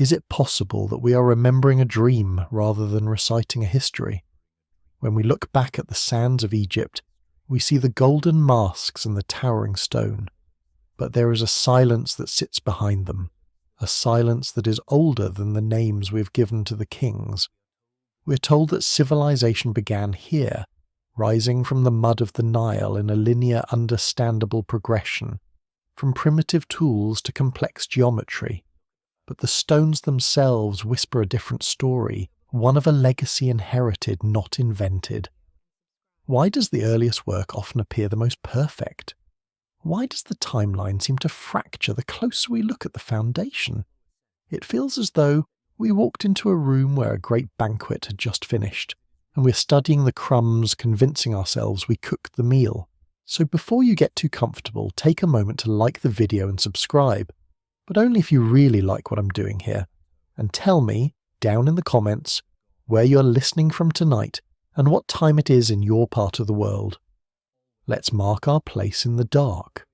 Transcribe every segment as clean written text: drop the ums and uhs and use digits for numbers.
Is it possible that we are remembering a dream rather than reciting a history? When we look back at the sands of Egypt, we see the golden masks and the towering stone. But there is a silence that sits behind them, a silence that is older than the names we have given to the kings. We are told that civilization began here, rising from the mud of the Nile in a linear, understandable progression, from primitive tools to complex geometry. But the stones themselves whisper a different story, one of a legacy inherited, not invented. Why does the earliest work often appear the most perfect? Why does the timeline seem to fracture the closer we look at the foundation? It feels as though we walked into a room where a great banquet had just finished, and we're studying the crumbs, convincing ourselves we cooked the meal. So before you get too comfortable, take a moment to like the video and subscribe, but only if you really like what I'm doing here. And tell me, down in the comments, where you're listening from tonight and what time it is in your part of the world. Let's mark our place in the dark.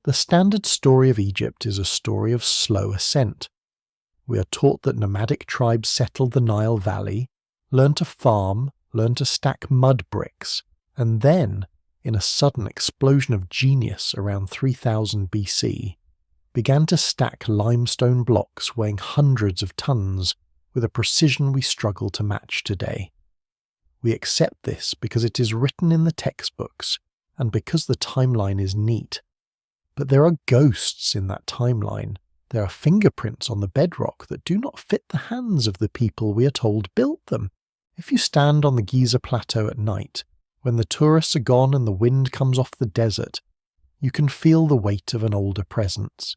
The standard story of Egypt is a story of slow ascent. We are taught that nomadic tribes settled the Nile Valley, learned to farm, learned to stack mud bricks, and then, in a sudden explosion of genius around 3000 BC, began to stack limestone blocks weighing hundreds of tons with a precision we struggle to match today. We accept this because it is written in the textbooks and because the timeline is neat. But there are ghosts in that timeline. There are fingerprints on the bedrock that do not fit the hands of the people we are told built them. If you stand on the Giza Plateau at night, when the tourists are gone and the wind comes off the desert, you can feel the weight of an older presence.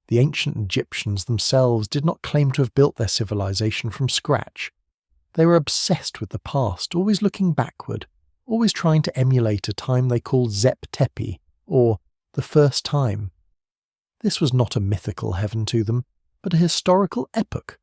The ancient Egyptians themselves did not claim to have built their civilization from scratch. They were obsessed with the past, always looking backward, always trying to emulate a time they called Zep Tepi, or the first time. This was not a mythical heaven to them, but a historical epoch.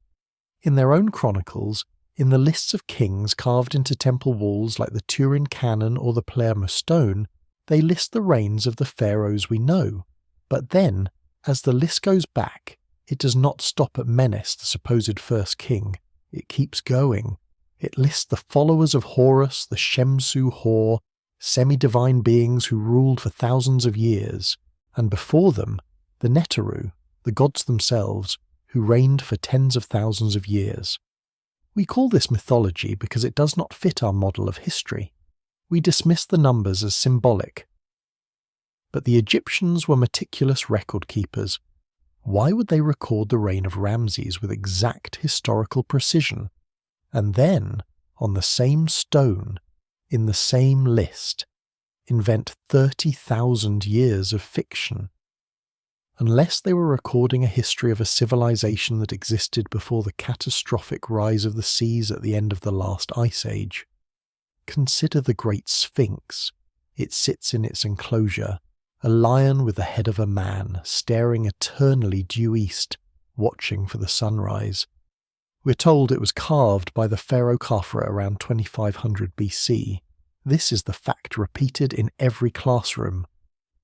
In their own chronicles, in the lists of kings carved into temple walls like the Turin Canon or the Palermo Stone, they list the reigns of the pharaohs we know. But then, as the list goes back, it does not stop at Menes, the supposed first king. It keeps going. It lists the followers of Horus, the Shemsu Hor, semi-divine beings who ruled for thousands of years, and before them, the Neteru, the gods themselves, who reigned for tens of thousands of years. We call this mythology because it does not fit our model of history. We dismiss the numbers as symbolic. But the Egyptians were meticulous record keepers. Why would they record the reign of Ramses with exact historical precision, and then, on the same stone, in the same list, invent 30,000 years of fiction? Unless they were recording a history of a civilization that existed before the catastrophic rise of the seas at the end of the last ice age. Consider the great Sphinx. It sits in its enclosure, a lion with the head of a man, staring eternally due east, watching for the sunrise. We're told it was carved by the pharaoh Khafre around 2500 BC. This is the fact repeated in every classroom.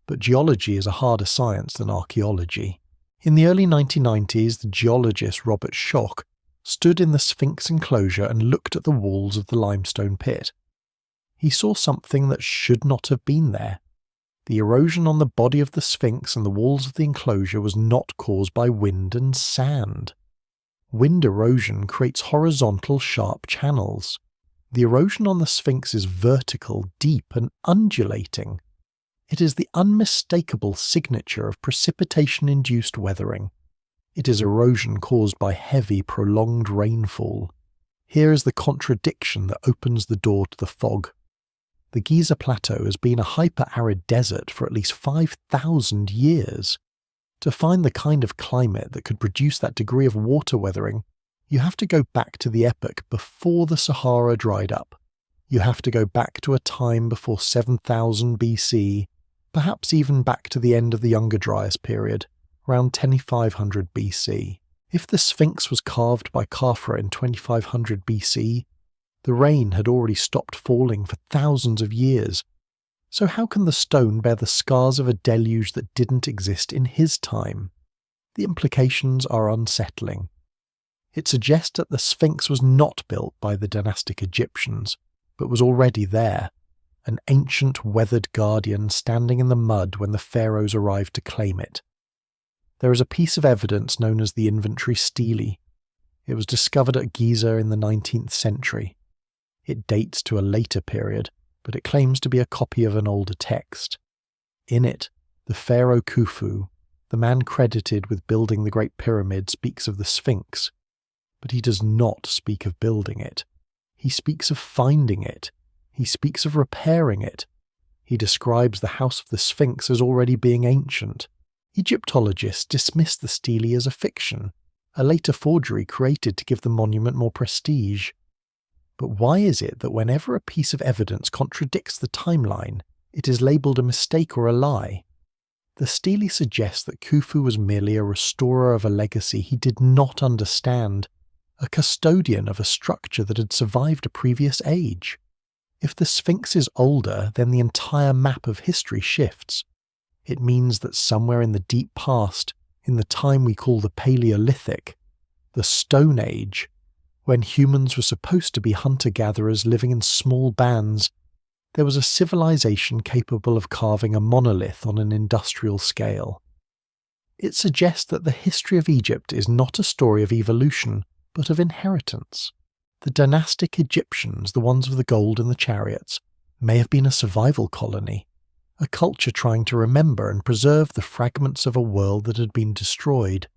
But geology is a harder science than archaeology. In the early 1990s, the geologist Robert Schoch stood in the Sphinx enclosure and looked at the walls of the limestone pit. He saw something that should not have been there. The erosion on the body of the Sphinx and the walls of the enclosure was not caused by wind and sand. Wind erosion creates horizontal, sharp channels. The erosion on the Sphinx is vertical, deep, and undulating. It is the unmistakable signature of precipitation-induced weathering. It is erosion caused by heavy, prolonged rainfall. Here is the contradiction that opens the door to the fog. The Giza Plateau has been a hyper-arid desert for at least 5,000 years. To find the kind of climate that could produce that degree of water weathering, you have to go back to the epoch before the Sahara dried up. You have to go back to a time before 7000 BC, perhaps even back to the end of the Younger Dryas period, around 2500 BC. If the Sphinx was carved by Khafre in 2500 BC, the rain had already stopped falling for thousands of years. So how can the stone bear the scars of a deluge that didn't exist in his time? The implications are unsettling. It suggests that the Sphinx was not built by the dynastic Egyptians, but was already there, an ancient weathered guardian standing in the mud when the pharaohs arrived to claim it. There is a piece of evidence known as the inventory stele. It was discovered at Giza in the 19th century. It dates to a later period, but it claims to be a copy of an older text. In it, the pharaoh Khufu, the man credited with building the Great Pyramid, speaks of the Sphinx, but he does not speak of building it. He speaks of finding it. He speaks of repairing it. He describes the house of the Sphinx as already being ancient. Egyptologists dismiss the stele as a fiction, a later forgery created to give the monument more prestige. But why is it that whenever a piece of evidence contradicts the timeline, it is labelled a mistake or a lie? The stele suggests that Khufu was merely a restorer of a legacy he did not understand, a custodian of a structure that had survived a previous age. If the Sphinx is older, then the entire map of history shifts. It means that somewhere in the deep past, in the time we call the Paleolithic, the Stone Age, when humans were supposed to be hunter-gatherers living in small bands, there was a civilization capable of carving a monolith on an industrial scale. It suggests that the history of Egypt is not a story of evolution, but of inheritance. The dynastic Egyptians, the ones of the gold and the chariots, may have been a survival colony, a culture trying to remember and preserve the fragments of a world that had been destroyed.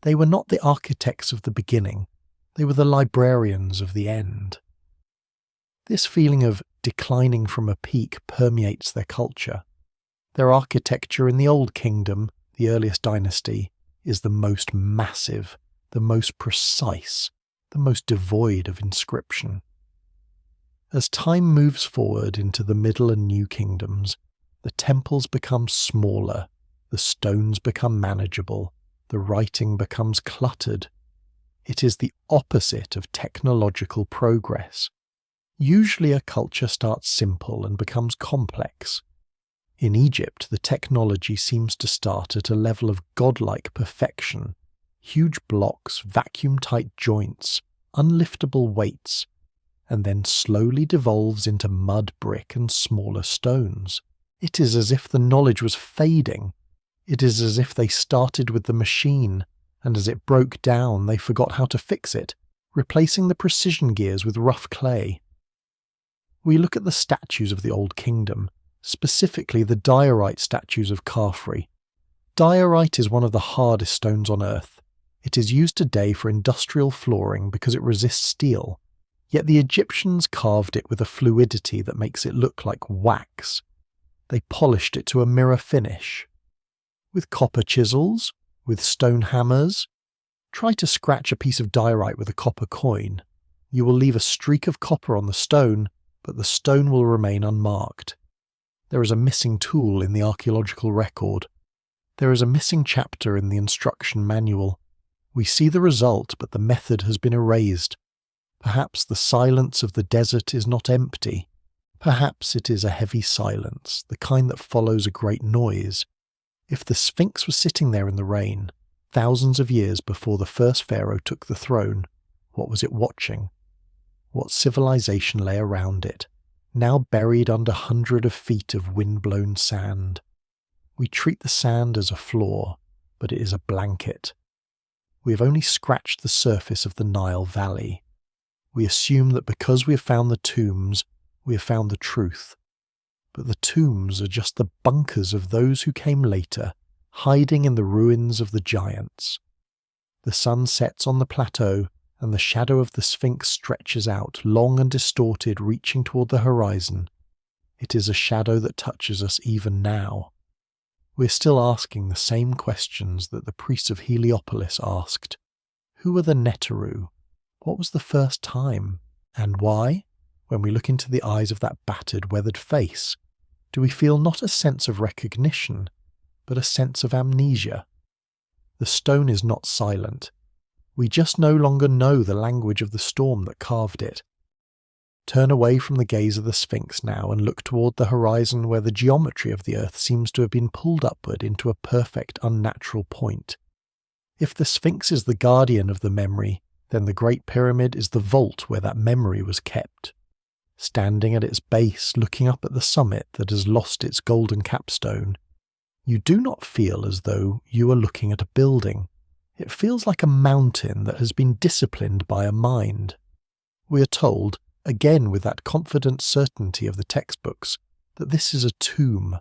They were not the architects of the beginning, they were the librarians of the end. This feeling of declining from a peak permeates their culture. Their architecture in the Old Kingdom, the earliest dynasty, is the most massive, the most precise, the most devoid of inscription. As time moves forward into the Middle and New Kingdoms, the temples become smaller, the stones become manageable, the writing becomes cluttered. It is the opposite of technological progress. Usually a culture starts simple and becomes complex. In Egypt, the technology seems to start at a level of godlike perfection. Huge blocks, vacuum-tight joints, unliftable weights, and then slowly devolves into mud, brick, and smaller stones. It is as if the knowledge was fading. It is as if they started with the machine, and as it broke down they forgot how to fix it, replacing the precision gears with rough clay. We look at the statues of the Old Kingdom, specifically the diorite statues of Khafre. Diorite is one of the hardest stones on Earth. It is used today for industrial flooring because it resists steel, yet the Egyptians carved it with a fluidity that makes it look like wax. They polished it to a mirror finish. With copper chisels, with stone hammers, try to scratch a piece of diorite with a copper coin. You will leave a streak of copper on the stone, but the stone will remain unmarked. There is a missing tool in the archaeological record. There is a missing chapter in the instruction manual. We see the result, but the method has been erased. Perhaps the silence of the desert is not empty. Perhaps it is a heavy silence, the kind that follows a great noise. If the Sphinx was sitting there in the rain, thousands of years before the first pharaoh took the throne, what was it watching? What civilization lay around it, now buried under hundreds of feet of wind-blown sand? We treat the sand as a floor, but it is a blanket. We have only scratched the surface of the Nile Valley. We assume that because we have found the tombs, we have found the truth. But the tombs are just the bunkers of those who came later, hiding in the ruins of the giants. The sun sets on the plateau, and the shadow of the Sphinx stretches out, long and distorted, reaching toward the horizon. It is a shadow that touches us even now. We're still asking the same questions that the priests of Heliopolis asked. Who were the Neteru? What was the first time? And why? When we look into the eyes of that battered, weathered face, do we feel not a sense of recognition, but a sense of amnesia? The stone is not silent. We just no longer know the language of the storm that carved it. Turn away from the gaze of the Sphinx now and look toward the horizon where the geometry of the Earth seems to have been pulled upward into a perfect unnatural point. If the Sphinx is the guardian of the memory, Then the Great Pyramid is the vault where that memory was kept. Standing at its base, looking up at the summit that has lost its golden capstone, you do not feel as though you are looking at a building. It feels like a mountain that has been disciplined by a mind. We are told, again with that confident certainty of the textbooks, that this is a tomb.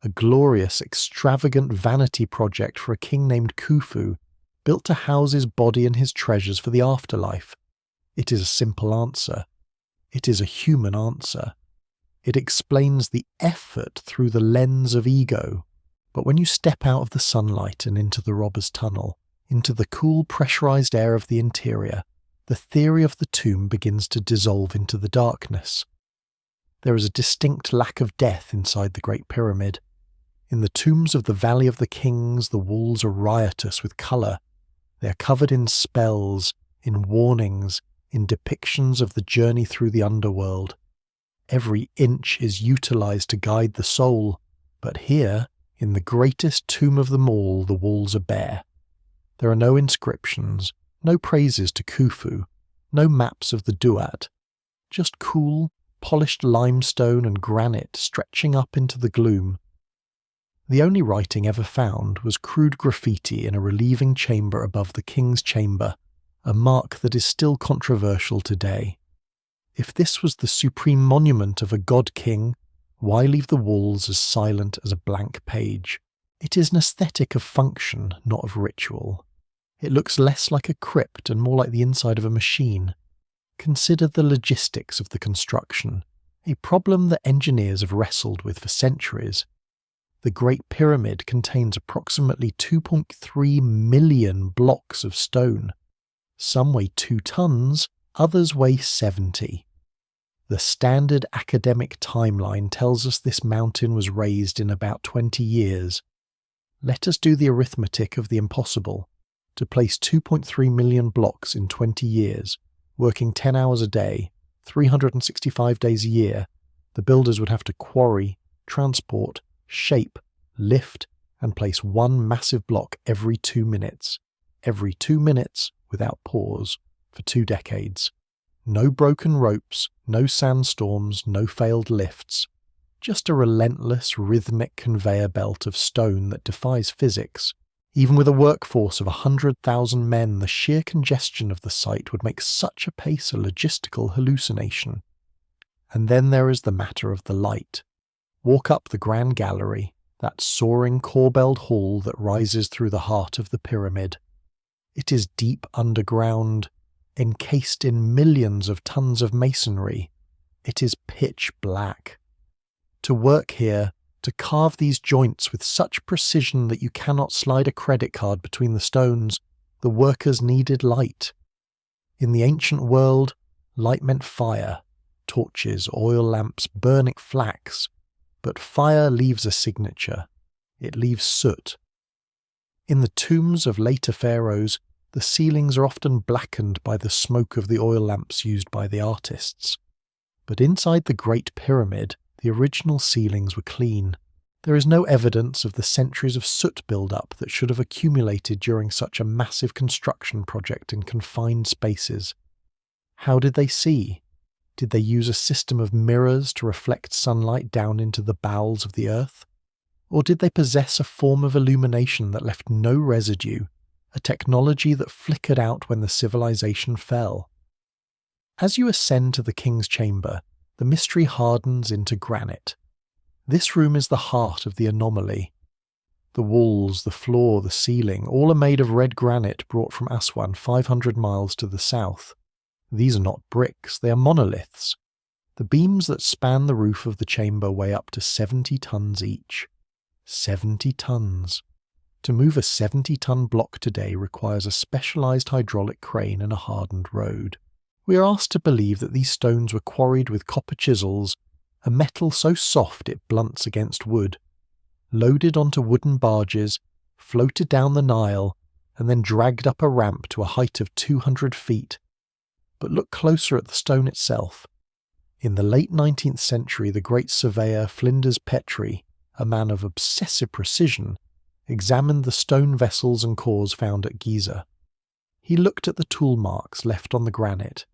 A glorious, extravagant vanity project for a king named Khufu, built to house his body and his treasures for the afterlife. It is a simple answer. It is a human answer. It explains the effort through the lens of ego. But when you step out of the sunlight and into the robber's tunnel, into the cool pressurized air of the interior, the theory of the tomb begins to dissolve into the darkness. There is a distinct lack of death inside the Great Pyramid. In the tombs of the Valley of the Kings, the walls are riotous with colour. They are covered in spells, in warnings, in depictions of the journey through the underworld. Every inch is utilised to guide the soul, but here, in the greatest tomb of them all, the walls are bare. There are no inscriptions, no praises to Khufu, no maps of the Duat, just cool, polished limestone and granite stretching up into the gloom. The only writing ever found was crude graffiti in a relieving chamber above the king's chamber, a mark that is still controversial today. If this was the supreme monument of a god-king, why leave the walls as silent as a blank page? It is an aesthetic of function, not of ritual. It looks less like a crypt and more like the inside of a machine. Consider the logistics of the construction, a problem that engineers have wrestled with for centuries. The Great Pyramid contains approximately 2.3 million blocks of stone. Some weigh 2 tons, others weigh 70. The standard academic timeline tells us this mountain was raised in about 20 years. Let us do the arithmetic of the impossible. To place 2.3 million blocks in 20 years, working 10 hours a day, 365 days a year, the builders would have to quarry, transport, shape, lift, and place one massive block every 2 minutes. Every 2 minutes, without pause, for 2 decades. No broken ropes, no sandstorms, no failed lifts. Just a relentless, rhythmic conveyor belt of stone that defies physics. Even with a workforce of 100,000 men, the sheer congestion of the site would make such a pace a logistical hallucination. And then there is the matter of the light. Walk up the Grand Gallery, that soaring corbelled hall that rises through the heart of the pyramid. It is deep underground, encased in millions of tons of masonry. It is pitch black. To work here, to carve these joints with such precision that you cannot slide a credit card between the stones, the workers needed light. In the ancient world, light meant fire, torches, oil lamps, burning flax. But fire leaves a signature. It leaves soot. In the tombs of later pharaohs, the ceilings are often blackened by the smoke of the oil lamps used by the artists. But inside the Great Pyramid, the original ceilings were clean. There is no evidence of the centuries of soot build-up that should have accumulated during such a massive construction project in confined spaces. How did they see? Did they use a system of mirrors to reflect sunlight down into the bowels of the earth? Or did they possess a form of illumination that left no residue, a technology that flickered out when the civilization fell? As you ascend to the king's chamber, the mystery hardens into granite. This room is the heart of the anomaly. The walls, the floor, the ceiling, all are made of red granite brought from Aswan 500 miles to the south. These are not bricks, they are monoliths. The beams that span the roof of the chamber weigh up to 70 tons each. 70 tons. To move a 70-ton block today requires a specialized hydraulic crane and a hardened road. We are asked to believe that these stones were quarried with copper chisels, a metal so soft it blunts against wood, loaded onto wooden barges, floated down the Nile, and then dragged up a ramp to a height of 200 feet. But look closer at the stone itself. In the late 19th century, the great surveyor Flinders Petrie, a man of obsessive precision, examined the stone vessels and cores found at Giza. He looked at the tool marks left on the granite.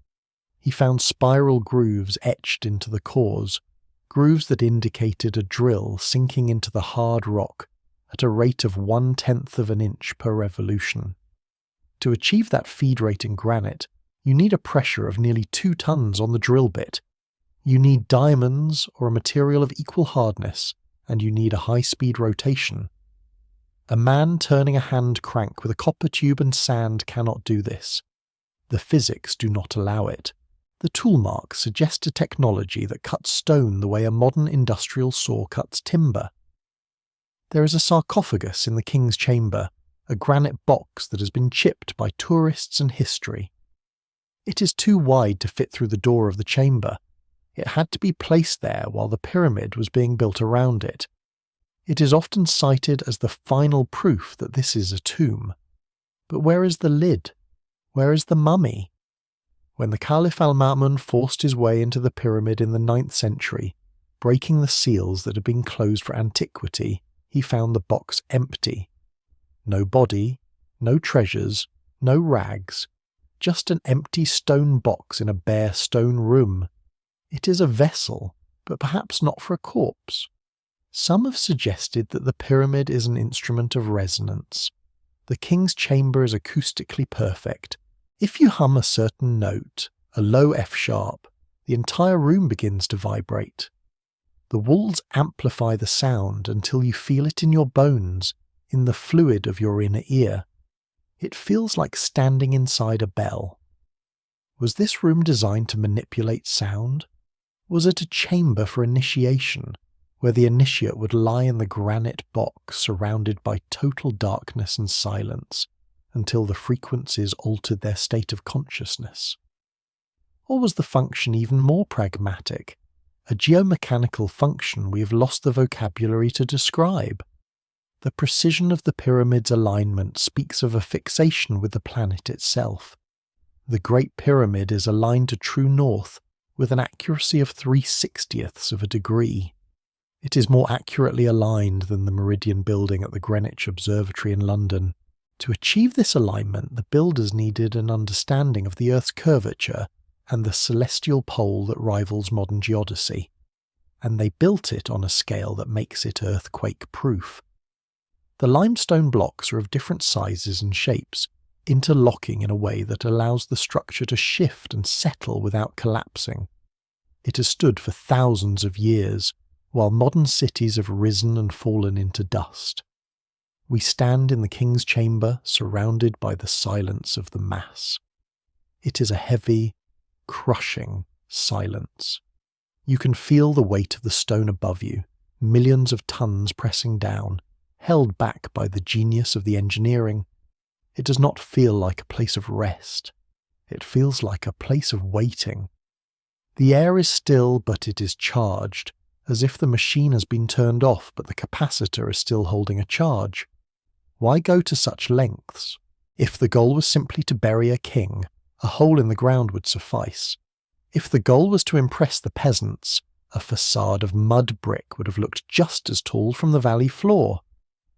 He found spiral grooves etched into the cores, grooves that indicated a drill sinking into the hard rock at a rate of 1/10 of an inch per revolution. To achieve that feed rate in granite, you need a pressure of nearly 2 tons on the drill bit. You need diamonds or a material of equal hardness, and you need a high-speed rotation. A man turning a hand crank with a copper tube and sand cannot do this. The physics do not allow it. The tool marks suggest a technology that cuts stone the way a modern industrial saw cuts timber. There is a sarcophagus in the king's chamber, a granite box that has been chipped by tourists and history. It is too wide to fit through the door of the chamber. It had to be placed there while the pyramid was being built around it. It is often cited as the final proof that this is a tomb. But where is the lid? Where is the mummy? When the Caliph al-Ma'mun forced his way into the pyramid in the 9th century, breaking the seals that had been closed for antiquity, he found the box empty. No body, no treasures, no rags, just an empty stone box in a bare stone room. It is a vessel, but perhaps not for a corpse. Some have suggested that the pyramid is an instrument of resonance. The king's chamber is acoustically perfect. If you hum a certain note, a low F sharp, the entire room begins to vibrate. The walls amplify the sound until you feel it in your bones, in the fluid of your inner ear. It feels like standing inside a bell. Was this room designed to manipulate sound? Was it a chamber for initiation, where the initiate would lie in the granite box surrounded by total darkness and silence until the frequencies altered their state of consciousness? Or was the function even more pragmatic, a geomechanical function we have lost the vocabulary to describe? The precision of the pyramid's alignment speaks of a fixation with the planet itself. The Great Pyramid is aligned to true north with an accuracy of 3/60ths of a degree. It is more accurately aligned than the Meridian building at the Greenwich Observatory in London. To achieve this alignment, the builders needed an understanding of the Earth's curvature and the celestial pole that rivals modern geodesy, and they built it on a scale that makes it earthquake-proof. The limestone blocks are of different sizes and shapes, interlocking in a way that allows the structure to shift and settle without collapsing. It has stood for thousands of years, while modern cities have risen and fallen into dust. We stand in the king's chamber, surrounded by the silence of the mass. It is a heavy, crushing silence. You can feel the weight of the stone above you, millions of tons pressing down, held back by the genius of the engineering. It does not feel like a place of rest. It feels like a place of waiting. The air is still, but it is charged, as if the machine has been turned off but the capacitor is still holding a charge. Why go to such lengths? If the goal was simply to bury a king, a hole in the ground would suffice. If the goal was to impress the peasants, a facade of mud brick would have looked just as tall from the valley floor.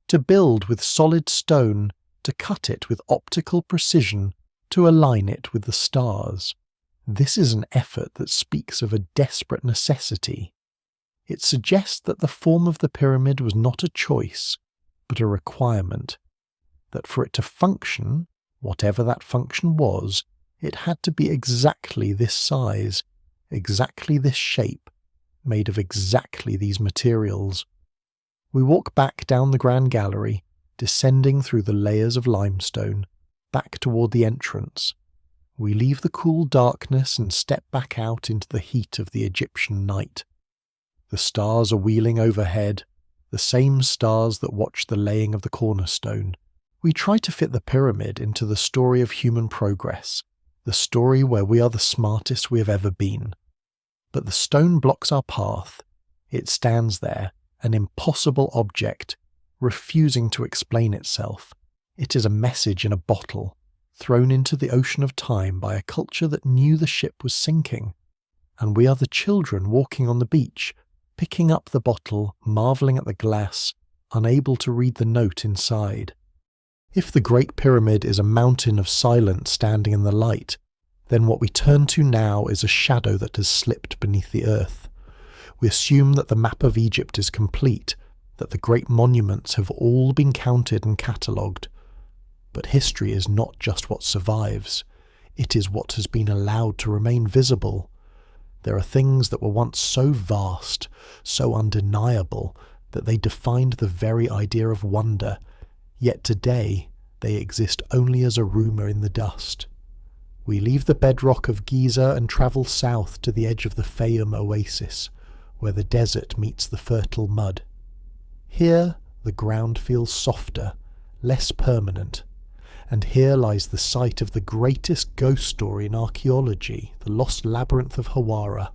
To build with solid stone, to cut it with optical precision, to align it with the stars. This is an effort that speaks of a desperate necessity. It suggests that the form of the pyramid was not a choice, but a requirement, that for it to function, whatever that function was, it had to be exactly this size, exactly this shape, made of exactly these materials. We walk back down the Grand Gallery, descending through the layers of limestone, back toward the entrance. We leave the cool darkness and step back out into the heat of the Egyptian night. The stars are wheeling overhead, the same stars that watch the laying of the cornerstone. We try to fit the pyramid into the story of human progress, the story where we are the smartest we have ever been. But the stone blocks our path. It stands there, an impossible object, refusing to explain itself. It is a message in a bottle, thrown into the ocean of time by a culture that knew the ship was sinking. And we are the children walking on the beach, picking up the bottle, marvelling at the glass, unable to read the note inside. If the Great Pyramid is a mountain of silence standing in the light, then what we turn to now is a shadow that has slipped beneath the earth. We assume that the map of Egypt is complete, that the great monuments have all been counted and catalogued. But history is not just what survives, it is what has been allowed to remain visible. There are things that were once so vast, so undeniable, that they defined the very idea of wonder, yet today they exist only as a rumour in the dust. We leave the bedrock of Giza and travel south to the edge of the Fayum oasis, where the desert meets the fertile mud. Here the ground feels softer, less permanent, and here lies the site of the greatest ghost story in archaeology, the lost Labyrinth of Hawara.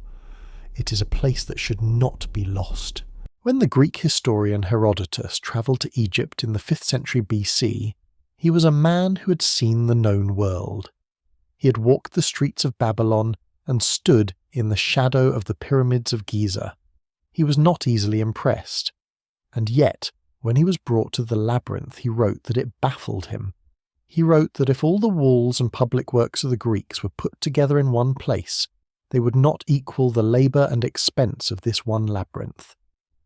It is a place that should not be lost. When the Greek historian Herodotus travelled to Egypt in the 5th century BC, he was a man who had seen the known world. He had walked the streets of Babylon and stood in the shadow of the pyramids of Giza. He was not easily impressed, and yet, when he was brought to the labyrinth, he wrote that it baffled him. He wrote that if all the walls and public works of the Greeks were put together in one place, they would not equal the labour and expense of this one labyrinth.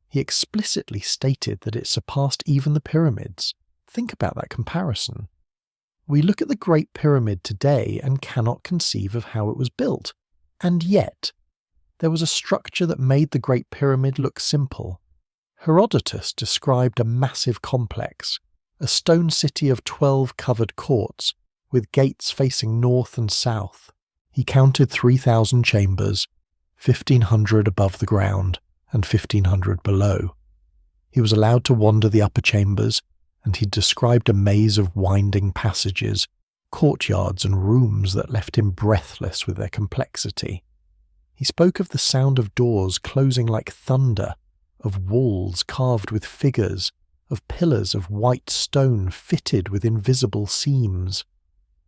He explicitly stated that it surpassed even the pyramids. Think about that comparison. We look at the Great Pyramid today and cannot conceive of how it was built. And yet, there was a structure that made the Great Pyramid look simple. Herodotus described a massive complex, a stone city of 12 covered courts, with gates facing north and south. He counted 3,000 chambers, 1,500 above the ground and 1,500 below. He was allowed to wander the upper chambers, and he described a maze of winding passages, courtyards and rooms that left him breathless with their complexity. He spoke of the sound of doors closing like thunder, of walls carved with figures, of pillars of white stone fitted with invisible seams.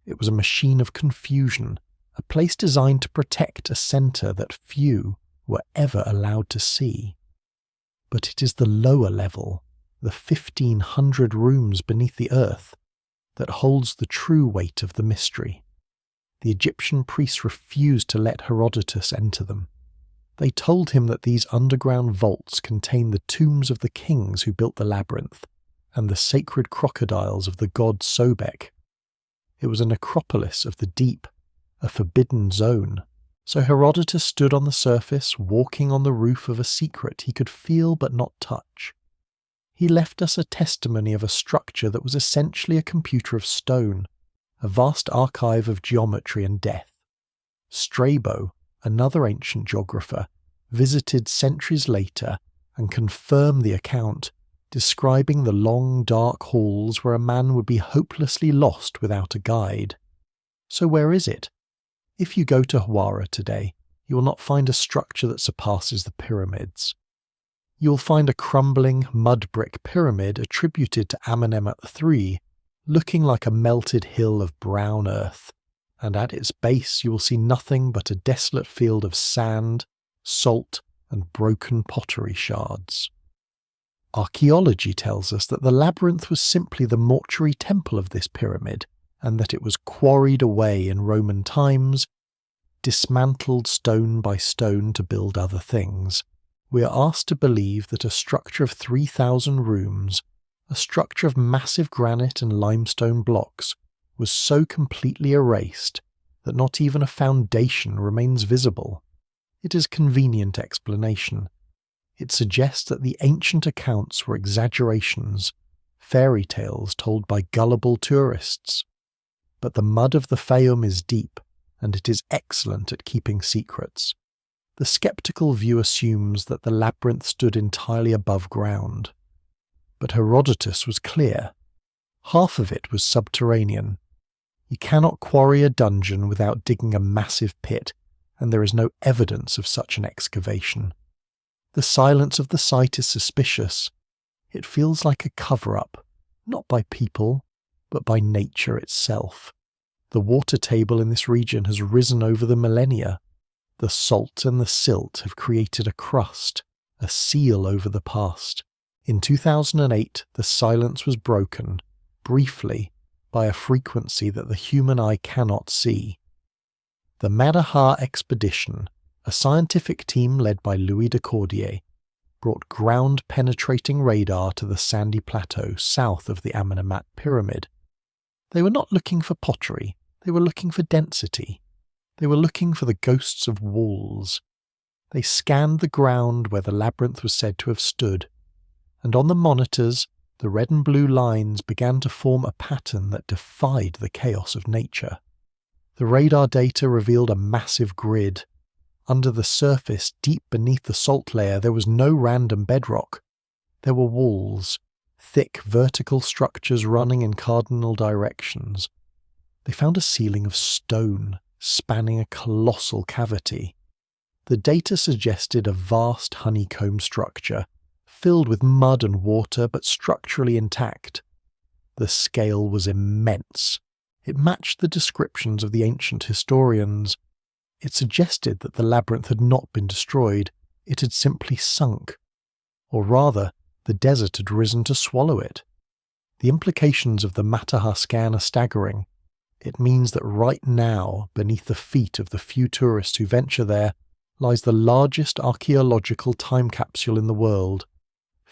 It was a machine of confusion, a place designed to protect a centre that few were ever allowed to see. But it is the lower level, the 1,500 rooms beneath the earth, that holds the true weight of the mystery. The Egyptian priests refused to let Herodotus enter them. They told him that these underground vaults contain the tombs of the kings who built the labyrinth, and the sacred crocodiles of the god Sobek. It was a necropolis of the deep, a forbidden zone. So Herodotus stood on the surface, walking on the roof of a secret he could feel but not touch. He left us a testimony of a structure that was essentially a computer of stone, a vast archive of geometry and death. Strabo, another ancient geographer, visited centuries later and confirmed the account, describing the long dark halls where a man would be hopelessly lost without a guide. So where is it? If you go to Hawara today, you will not find a structure that surpasses the pyramids. You will find a crumbling mud brick pyramid attributed to Amenemhat III, looking like a melted hill of brown earth, and at its base you will see nothing but a desolate field of sand, salt, and broken pottery shards. Archaeology tells us that the labyrinth was simply the mortuary temple of this pyramid, and that it was quarried away in Roman times, dismantled stone by stone to build other things. We are asked to believe that a structure of 3,000 rooms, a structure of massive granite and limestone blocks, was so completely erased that not even a foundation remains visible. It is a convenient explanation. It suggests that the ancient accounts were exaggerations, fairy tales told by gullible tourists. But the mud of the Fayum is deep, and it is excellent at keeping secrets. The skeptical view assumes that the labyrinth stood entirely above ground. But Herodotus was clear. Half of it was subterranean. You cannot quarry a dungeon without digging a massive pit, and there is no evidence of such an excavation. The silence of the site is suspicious. It feels like a cover-up, not by people, but by nature itself. The water table in this region has risen over the millennia. The salt and the silt have created a crust, a seal over the past. In 2008, the silence was broken, briefly, by a frequency that the human eye cannot see. The Madaha expedition, a scientific team led by Louis de Cordier, brought ground-penetrating radar to the sandy plateau south of the Amenemhat Pyramid. They were not looking for pottery, they were looking for density. They were looking for the ghosts of walls. They scanned the ground where the labyrinth was said to have stood, and on the monitors, the red and blue lines began to form a pattern that defied the chaos of nature. The radar data revealed a massive grid. Under the surface, deep beneath the salt layer, there was no random bedrock. There were walls, thick vertical structures running in cardinal directions. They found a ceiling of stone, spanning a colossal cavity. The data suggested a vast honeycomb structure, filled with mud and water but structurally intact. The scale was immense. It matched the descriptions of the ancient historians. It suggested that the labyrinth had not been destroyed, it had simply sunk. Or rather, the desert had risen to swallow it. The implications of the Madaha scan are staggering. It means that right now, beneath the feet of the few tourists who venture there, lies the largest archaeological time capsule in the world.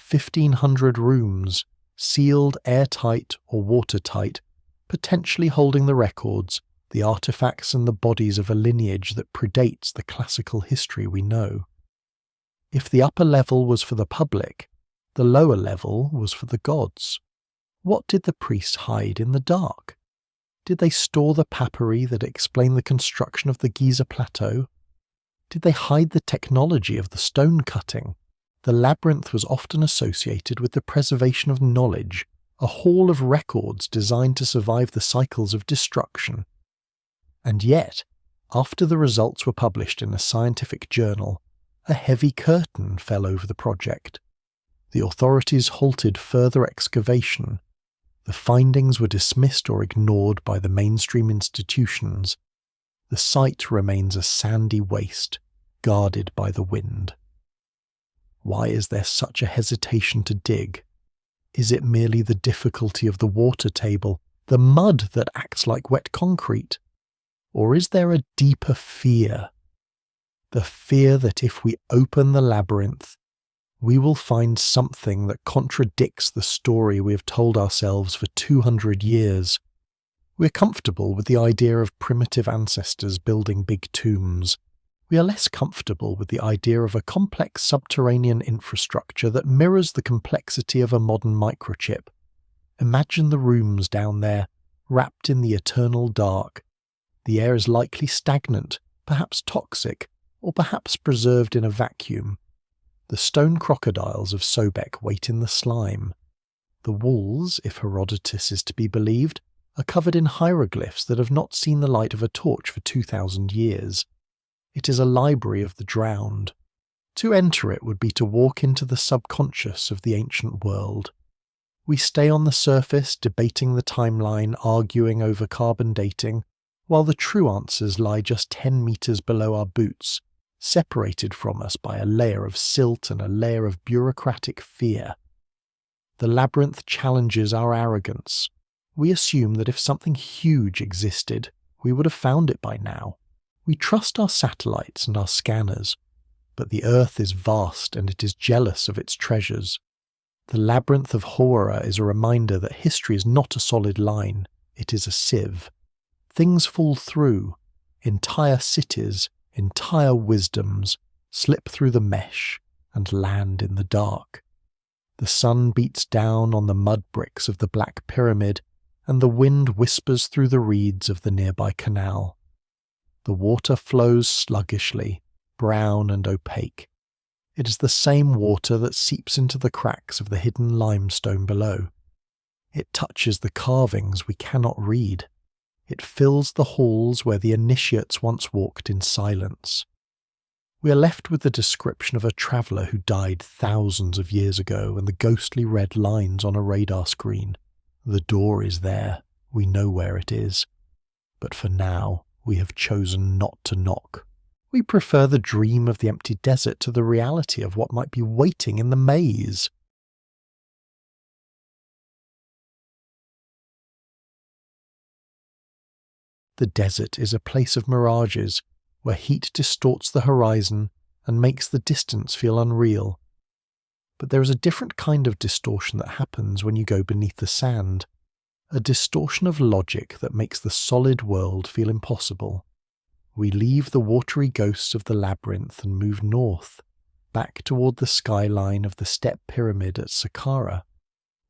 1,500 rooms, sealed airtight or watertight, potentially holding the records, the artifacts and the bodies of a lineage that predates the classical history we know. If the upper level was for the public, the lower level was for the gods. What did the priests hide in the dark? Did they store the papyri that explained the construction of the Giza Plateau? Did they hide the technology of the stone cutting? The labyrinth was often associated with the preservation of knowledge, a hall of records designed to survive the cycles of destruction. And yet, after the results were published in a scientific journal, a heavy curtain fell over the project. The authorities halted further excavation. The findings were dismissed or ignored by the mainstream institutions. The site remains a sandy waste, guarded by the wind. Why is there such a hesitation to dig? Is it merely the difficulty of the water table, the mud that acts like wet concrete? Or is there a deeper fear? The fear that if we open the labyrinth, we will find something that contradicts the story we have told ourselves for 200 years. We're comfortable with the idea of primitive ancestors building big tombs. We are less comfortable with the idea of a complex subterranean infrastructure that mirrors the complexity of a modern microchip. Imagine the rooms down there, wrapped in the eternal dark. The air is likely stagnant, perhaps toxic, or perhaps preserved in a vacuum. The stone crocodiles of Sobek wait in the slime. The walls, if Herodotus is to be believed, are covered in hieroglyphs that have not seen the light of a torch for 2,000 years. It is a library of the drowned. To enter it would be to walk into the subconscious of the ancient world. We stay on the surface, debating the timeline, arguing over carbon dating, while the true answers lie just 10 meters below our boots, separated from us by a layer of silt and a layer of bureaucratic fear. The labyrinth challenges our arrogance. We assume that if something huge existed, we would have found it by now. We trust our satellites and our scanners, but the Earth is vast and it is jealous of its treasures. The Labyrinth of Hawara is a reminder that history is not a solid line, it is a sieve. Things fall through, entire cities, entire wisdoms, slip through the mesh and land in the dark. The sun beats down on the mud bricks of the Black Pyramid, and the wind whispers through the reeds of the nearby canal. The water flows sluggishly, brown and opaque. It is the same water that seeps into the cracks of the hidden limestone below. It touches the carvings we cannot read. It fills the halls where the initiates once walked in silence. We are left with the description of a traveller who died thousands of years ago and the ghostly red lines on a radar screen. The door is there. We know where it is. But for now, we have chosen not to knock. We prefer the dream of the empty desert to the reality of what might be waiting in the maze. the desert is a place of mirages, where heat distorts the horizon and makes the distance feel unreal. But there is a different kind of distortion that happens when you go beneath the sand, a distortion of logic that makes the solid world feel impossible. We leave the watery ghosts of the labyrinth and move north, back toward the skyline of the step pyramid at Saqqara.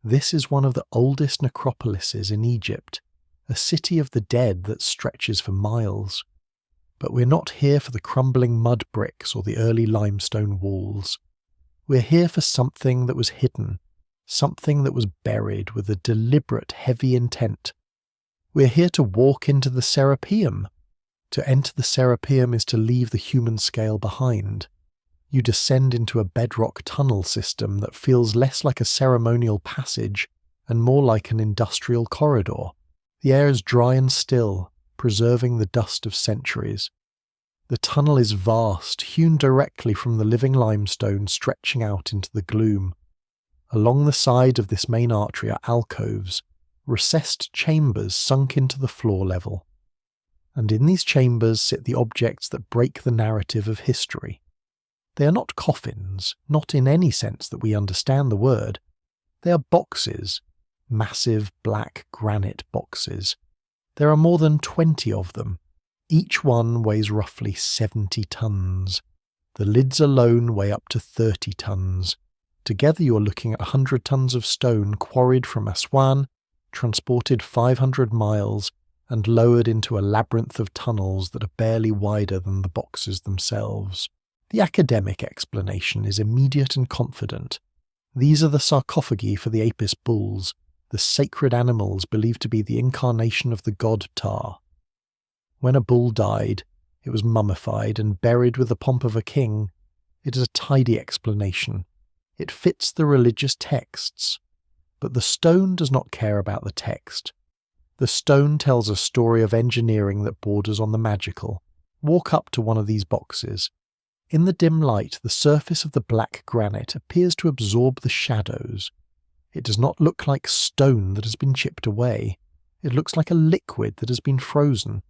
This is one of the oldest necropolises in Egypt, a city of the dead that stretches for miles. But we're not here for the crumbling mud bricks or the early limestone walls. We're here for something that was hidden, something that was buried with a deliberate, heavy intent. We're here to walk into the Serapeum. To enter the Serapeum is to leave the human scale behind. You descend into a bedrock tunnel system that feels less like a ceremonial passage and more like an industrial corridor. The air is dry and still, preserving the dust of centuries. The tunnel is vast, hewn directly from the living limestone stretching out into the gloom. Along the side of this main artery are alcoves, recessed chambers sunk into the floor level. And in these chambers sit the objects that break the narrative of history. They are not coffins, not in any sense that we understand the word. They are boxes, massive black granite boxes. There are more than 20 of them. Each one weighs roughly 70 tons. The lids alone weigh up to 30 tons. Together you are looking at 100 tons of stone quarried from Aswan, transported 500 miles, and lowered into a labyrinth of tunnels that are barely wider than the boxes themselves. The academic explanation is immediate and confident. These are the sarcophagi for the Apis bulls, the sacred animals believed to be the incarnation of the god Ptah. When a bull died, it was mummified and buried with the pomp of a king. It is a tidy explanation. It fits the religious texts. But the stone does not care about the text. The stone tells a story of engineering that borders on the magical. Walk up to one of these boxes. In the dim light, the surface of the black granite appears to absorb the shadows. It does not look like stone that has been chipped away. It looks like a liquid that has been frozen.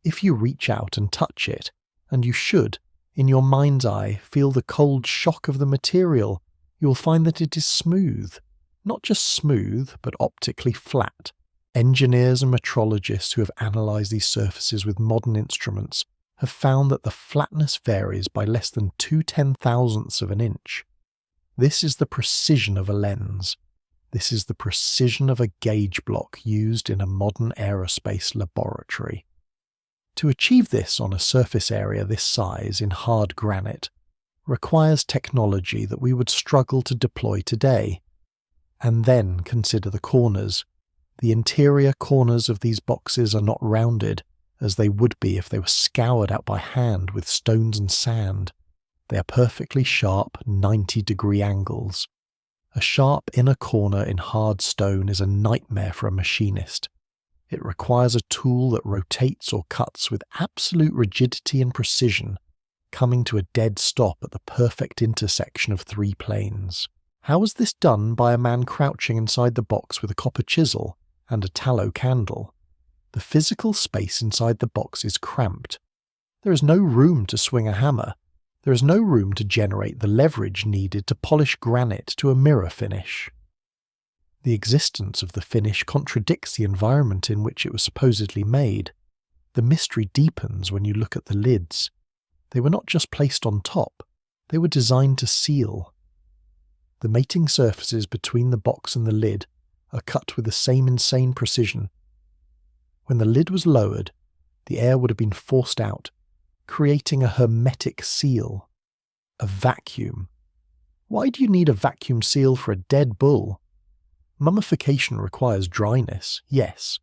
If you reach out and touch it, and you should, in your mind's eye, feel the cold shock of the material, you will find that it is smooth. Not just smooth, but optically flat. Engineers and metrologists who have analysed these surfaces with modern instruments have found that the flatness varies by less than 2/10,000ths of an inch. This is the precision of a lens. This is the precision of a gauge block used in a modern aerospace laboratory. To achieve this on a surface area this size in hard granite requires technology that we would struggle to deploy today. And then consider the corners. The interior corners of these boxes are not rounded, as they would be if they were scoured out by hand with stones and sand. They are perfectly sharp 90-degree angles. A sharp inner corner in hard stone is a nightmare for a machinist. It requires a tool that rotates or cuts with absolute rigidity and precision, coming to a dead stop at the perfect intersection of 3 planes. How is this done by a man crouching inside the box with a copper chisel and a tallow candle? The physical space inside the box is cramped. There is no room to swing a hammer. There is no room to generate the leverage needed to polish granite to a mirror finish. The existence of the finish contradicts the environment in which it was supposedly made. The mystery deepens when you look at the lids. They were not just placed on top, they were designed to seal. The mating surfaces between the box and the lid are cut with the same insane precision. When the lid was lowered, the air would have been forced out, creating a hermetic seal. A vacuum. Why do you need a vacuum seal for a dead bull? Mummification requires dryness, yes,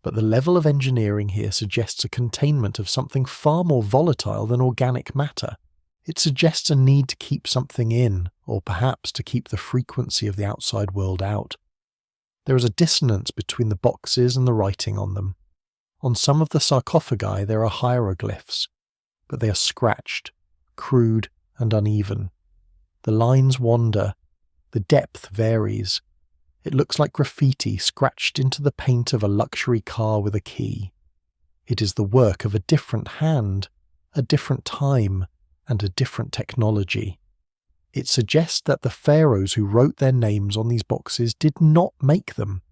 but the level of engineering here suggests a containment of something far more volatile than organic matter. It suggests a need to keep something in, or perhaps to keep the frequency of the outside world out. There is a dissonance between the boxes and the writing on them. On some of the sarcophagi there are hieroglyphs, but they are scratched, crude, and uneven. The lines wander, the depth varies. It looks like graffiti scratched into the paint of a luxury car with a key. It is the work of a different hand, a different time, and a different technology. It suggests that the pharaohs who wrote their names on these boxes did not make them.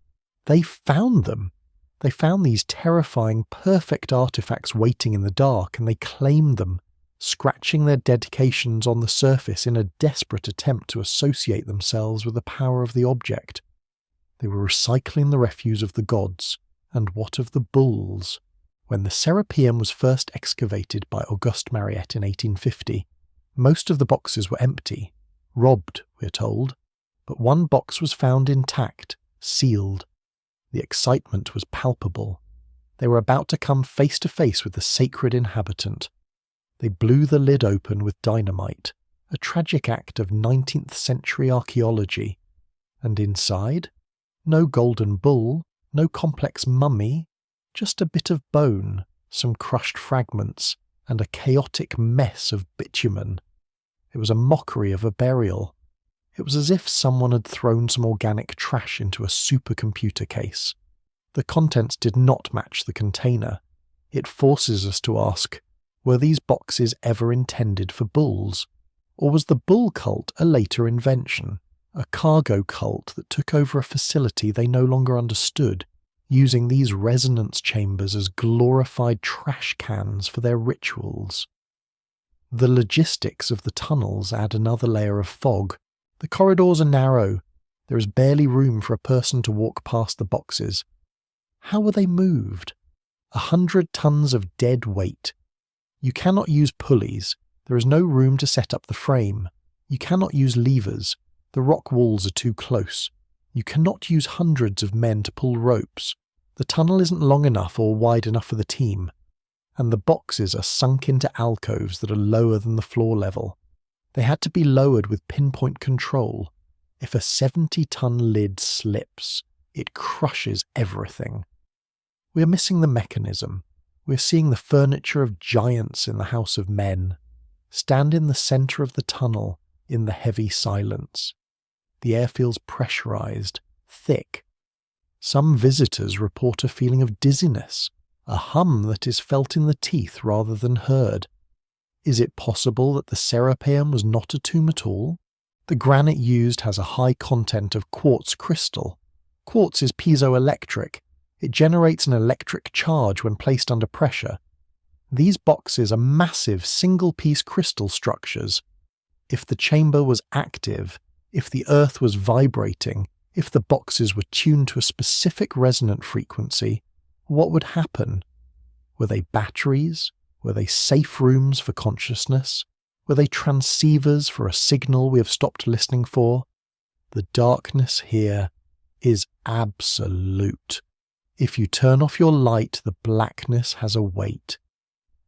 They found them. They found these terrifying, perfect artifacts waiting in the dark, and they claimed them, scratching their dedications on the surface in a desperate attempt to associate themselves with the power of the object. They were recycling the refuse of the gods, and what of the bulls? When the Serapeum was first excavated by Auguste Mariette in 1850, most of the boxes were empty, robbed, we're told, but one box was found intact, sealed. The excitement was palpable. They were about to come face to face with the sacred inhabitant. They blew the lid open with dynamite, a tragic act of 19th century archaeology. And inside? No golden bull, no complex mummy, just a bit of bone, some crushed fragments, and a chaotic mess of bitumen. It was a mockery of a burial. It was as if someone had thrown some organic trash into a supercomputer case. The contents did not match the container. It forces us to ask, were these boxes ever intended for bulls? Or was the bull cult a later invention, a cargo cult that took over a facility they no longer understood, using these resonance chambers as glorified trash cans for their rituals? The logistics of the tunnels add another layer of fog. The corridors are narrow. There is barely room for a person to walk past the boxes. How were they moved? 100 tons of dead weight. You cannot use pulleys. There is no room to set up the frame. You cannot use levers. The rock walls are too close. You cannot use hundreds of men to pull ropes. The tunnel isn't long enough or wide enough for the team. And the boxes are sunk into alcoves that are lower than the floor level. They had to be lowered with pinpoint control. If a 70-ton lid slips, it crushes everything. We are missing the mechanism. We are seeing the furniture of giants in the house of men. Stand in the centre of the tunnel, in the heavy silence. The air feels pressurized, thick. Some visitors report a feeling of dizziness, a hum that is felt in the teeth rather than heard. Is it possible that the Serapeum was not a tomb at all? The granite used has a high content of quartz crystal. Quartz is piezoelectric. It generates an electric charge when placed under pressure. These boxes are massive single-piece crystal structures. If the chamber was active, if the earth was vibrating, if the boxes were tuned to a specific resonant frequency, what would happen? Were they batteries? Were they safe rooms for consciousness? Were they transceivers for a signal we have stopped listening for? The darkness here is absolute. If you turn off your light, the blackness has a weight.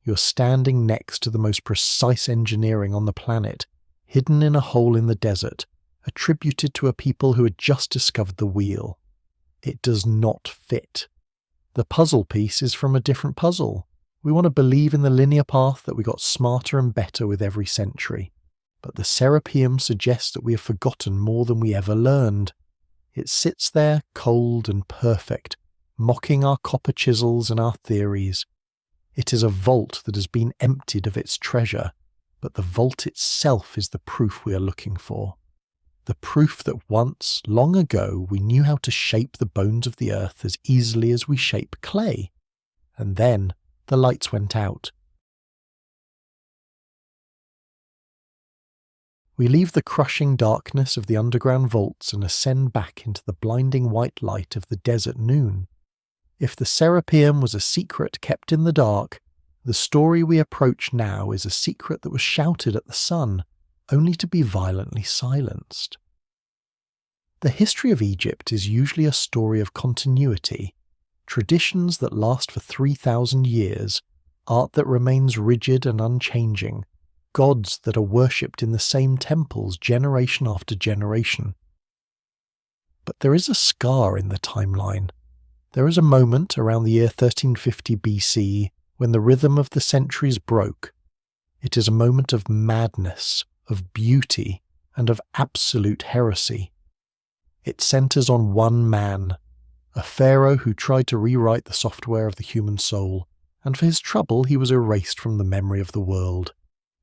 You're standing next to the most precise engineering on the planet, hidden in a hole in the desert, attributed to a people who had just discovered the wheel. It does not fit. The puzzle piece is from a different puzzle. We want to believe in the linear path that we got smarter and better with every century. But the Serapeum suggests that we have forgotten more than we ever learned. It sits there cold and perfect, mocking our copper chisels and our theories. It is a vault that has been emptied of its treasure, but the vault itself is the proof we are looking for. The proof that once, long ago, we knew how to shape the bones of the earth as easily as we shape clay. And then the lights went out. We leave the crushing darkness of the underground vaults and ascend back into the blinding white light of the desert noon. If the Serapeum was a secret kept in the dark, the story we approach now is a secret that was shouted at the sun, only to be violently silenced. The history of Egypt is usually a story of continuity, traditions that last for 3,000 years, art that remains rigid and unchanging, gods that are worshipped in the same temples generation after generation. But there is a scar in the timeline. There is a moment around the year 1350 BC when the rhythm of the centuries broke. It is a moment of madness, of beauty, and of absolute heresy. It centers on one man, a pharaoh who tried to rewrite the software of the human soul, and for his trouble he was erased from the memory of the world.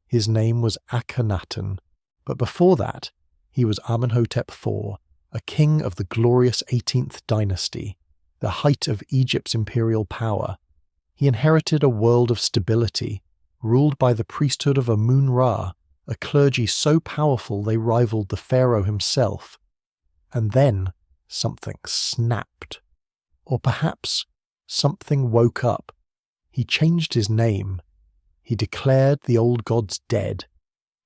His name was Akhenaten, but before that he was Amenhotep IV, a king of the glorious 18th dynasty, the height of Egypt's imperial power. He inherited a world of stability, ruled by the priesthood of Amun-Ra, a clergy so powerful they rivaled the pharaoh himself. And then something snapped. Or perhaps something woke up. He changed his name. He declared the old gods dead.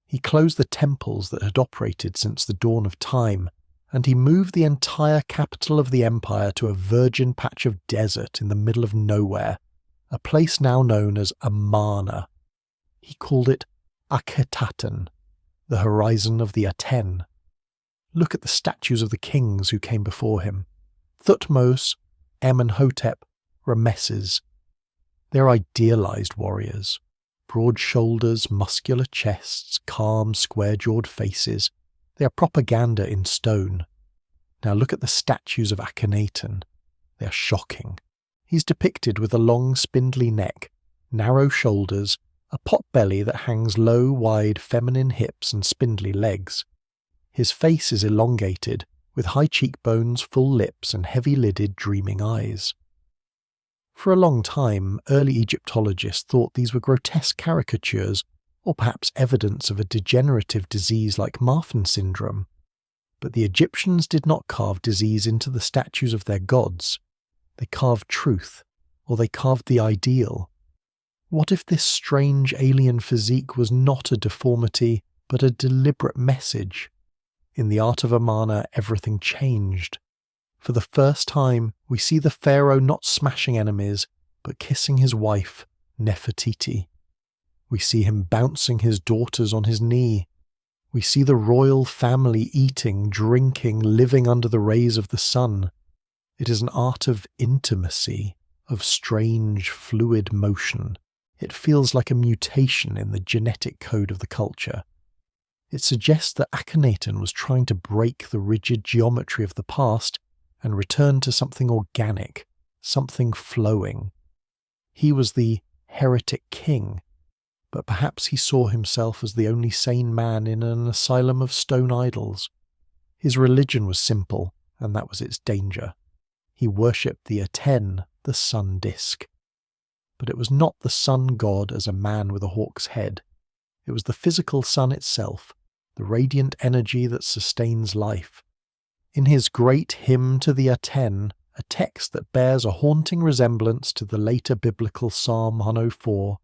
He closed the temples that had operated since the dawn of time, and he moved the entire capital of the empire to a virgin patch of desert in the middle of nowhere, a place now known as Amarna. He called it Akhetaten, the horizon of the Aten. Look at the statues of the kings who came before him. Thutmose, Amenhotep, Rameses. They're idealized warriors. Broad shoulders, muscular chests, calm, square-jawed faces. They are propaganda in stone. Now look at the statues of Akhenaten. They are shocking. He's depicted with a long, spindly neck, narrow shoulders, a pot-belly that hangs low, wide, feminine hips and spindly legs. His face is elongated, with high cheekbones, full lips and heavy-lidded, dreaming eyes. For a long time, early Egyptologists thought these were grotesque caricatures, or perhaps evidence of a degenerative disease like Marfan syndrome. But the Egyptians did not carve disease into the statues of their gods. They carved truth, or they carved the ideal. What if this strange alien physique was not a deformity, but a deliberate message? In the art of Amarna, everything changed. For the first time, we see the pharaoh not smashing enemies, but kissing his wife, Nefertiti. We see him bouncing his daughters on his knee. We see the royal family eating, drinking, living under the rays of the sun. It is an art of intimacy, of strange, fluid motion. It feels like a mutation in the genetic code of the culture. It suggests that Akhenaten was trying to break the rigid geometry of the past and return to something organic, something flowing. He was the heretic king, but perhaps he saw himself as the only sane man in an asylum of stone idols. His religion was simple, and that was its danger. He worshipped the Aten, the sun disk. But it was not the sun god as a man with a hawk's head. It was the physical sun itself, the radiant energy that sustains life. In his great hymn to the Aten, a text that bears a haunting resemblance to the later biblical Psalm 104,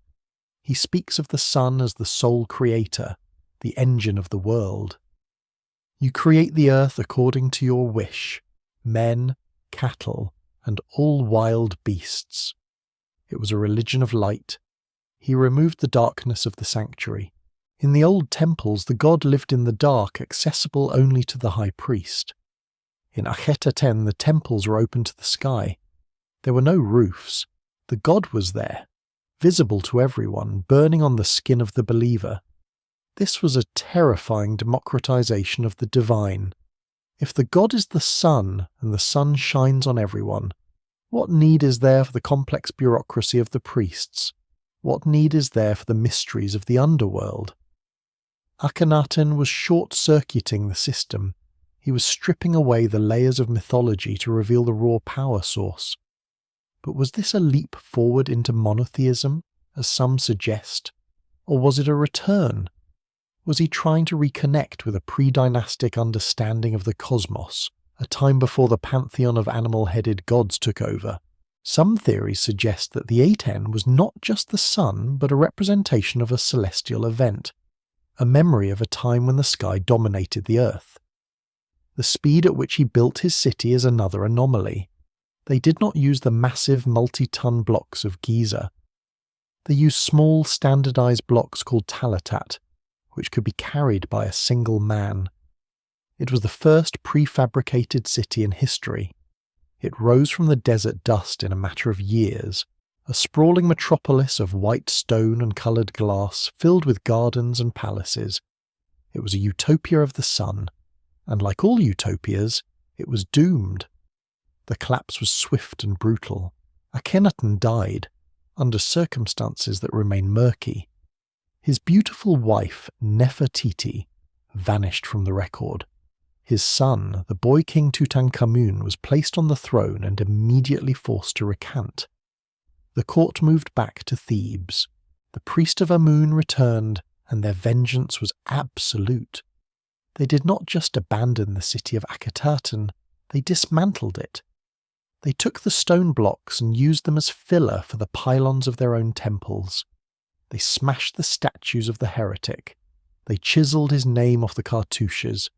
he speaks of the sun as the sole creator, the engine of the world. You create the earth according to your wish, men, cattle, and all wild beasts. It was a religion of light. He removed the darkness of the sanctuary. In the old temples, the god lived in the dark, accessible only to the high priest. In Akhetaten, the temples were open to the sky. There were no roofs. The god was there, visible to everyone, burning on the skin of the believer. This was a terrifying democratization of the divine. If the god is the sun, and the sun shines on everyone, what need is there for the complex bureaucracy of the priests? What need is there for the mysteries of the underworld? Akhenaten was short-circuiting the system. He was stripping away the layers of mythology to reveal the raw power source. But was this a leap forward into monotheism, as some suggest? Or was it a return? Was he trying to reconnect with a pre-dynastic understanding of the cosmos, a time before the pantheon of animal-headed gods took over? Some theories suggest that the Aten was not just the sun, but a representation of a celestial event, a memory of a time when the sky dominated the earth. The speed at which he built his city is another anomaly. They did not use the massive multi-ton blocks of Giza. They used small standardized blocks called talatat, which could be carried by a single man. It was the first prefabricated city in history. It rose from the desert dust in a matter of years, a sprawling metropolis of white stone and coloured glass filled with gardens and palaces. It was a utopia of the sun, and like all utopias, it was doomed. The collapse was swift and brutal. Akhenaten died. under circumstances that remain murky. His beautiful wife, Nefertiti, vanished from the record. His son, the boy king Tutankhamun, was placed on the throne and immediately forced to recant. The court moved back to Thebes. The priest of Amun returned, and their vengeance was absolute. They did not just abandon the city of Akhenaten, they dismantled it. They took the stone blocks and used them as filler for the pylons of their own temples. They smashed the statues of the heretic. They chiselled his name off the cartouches.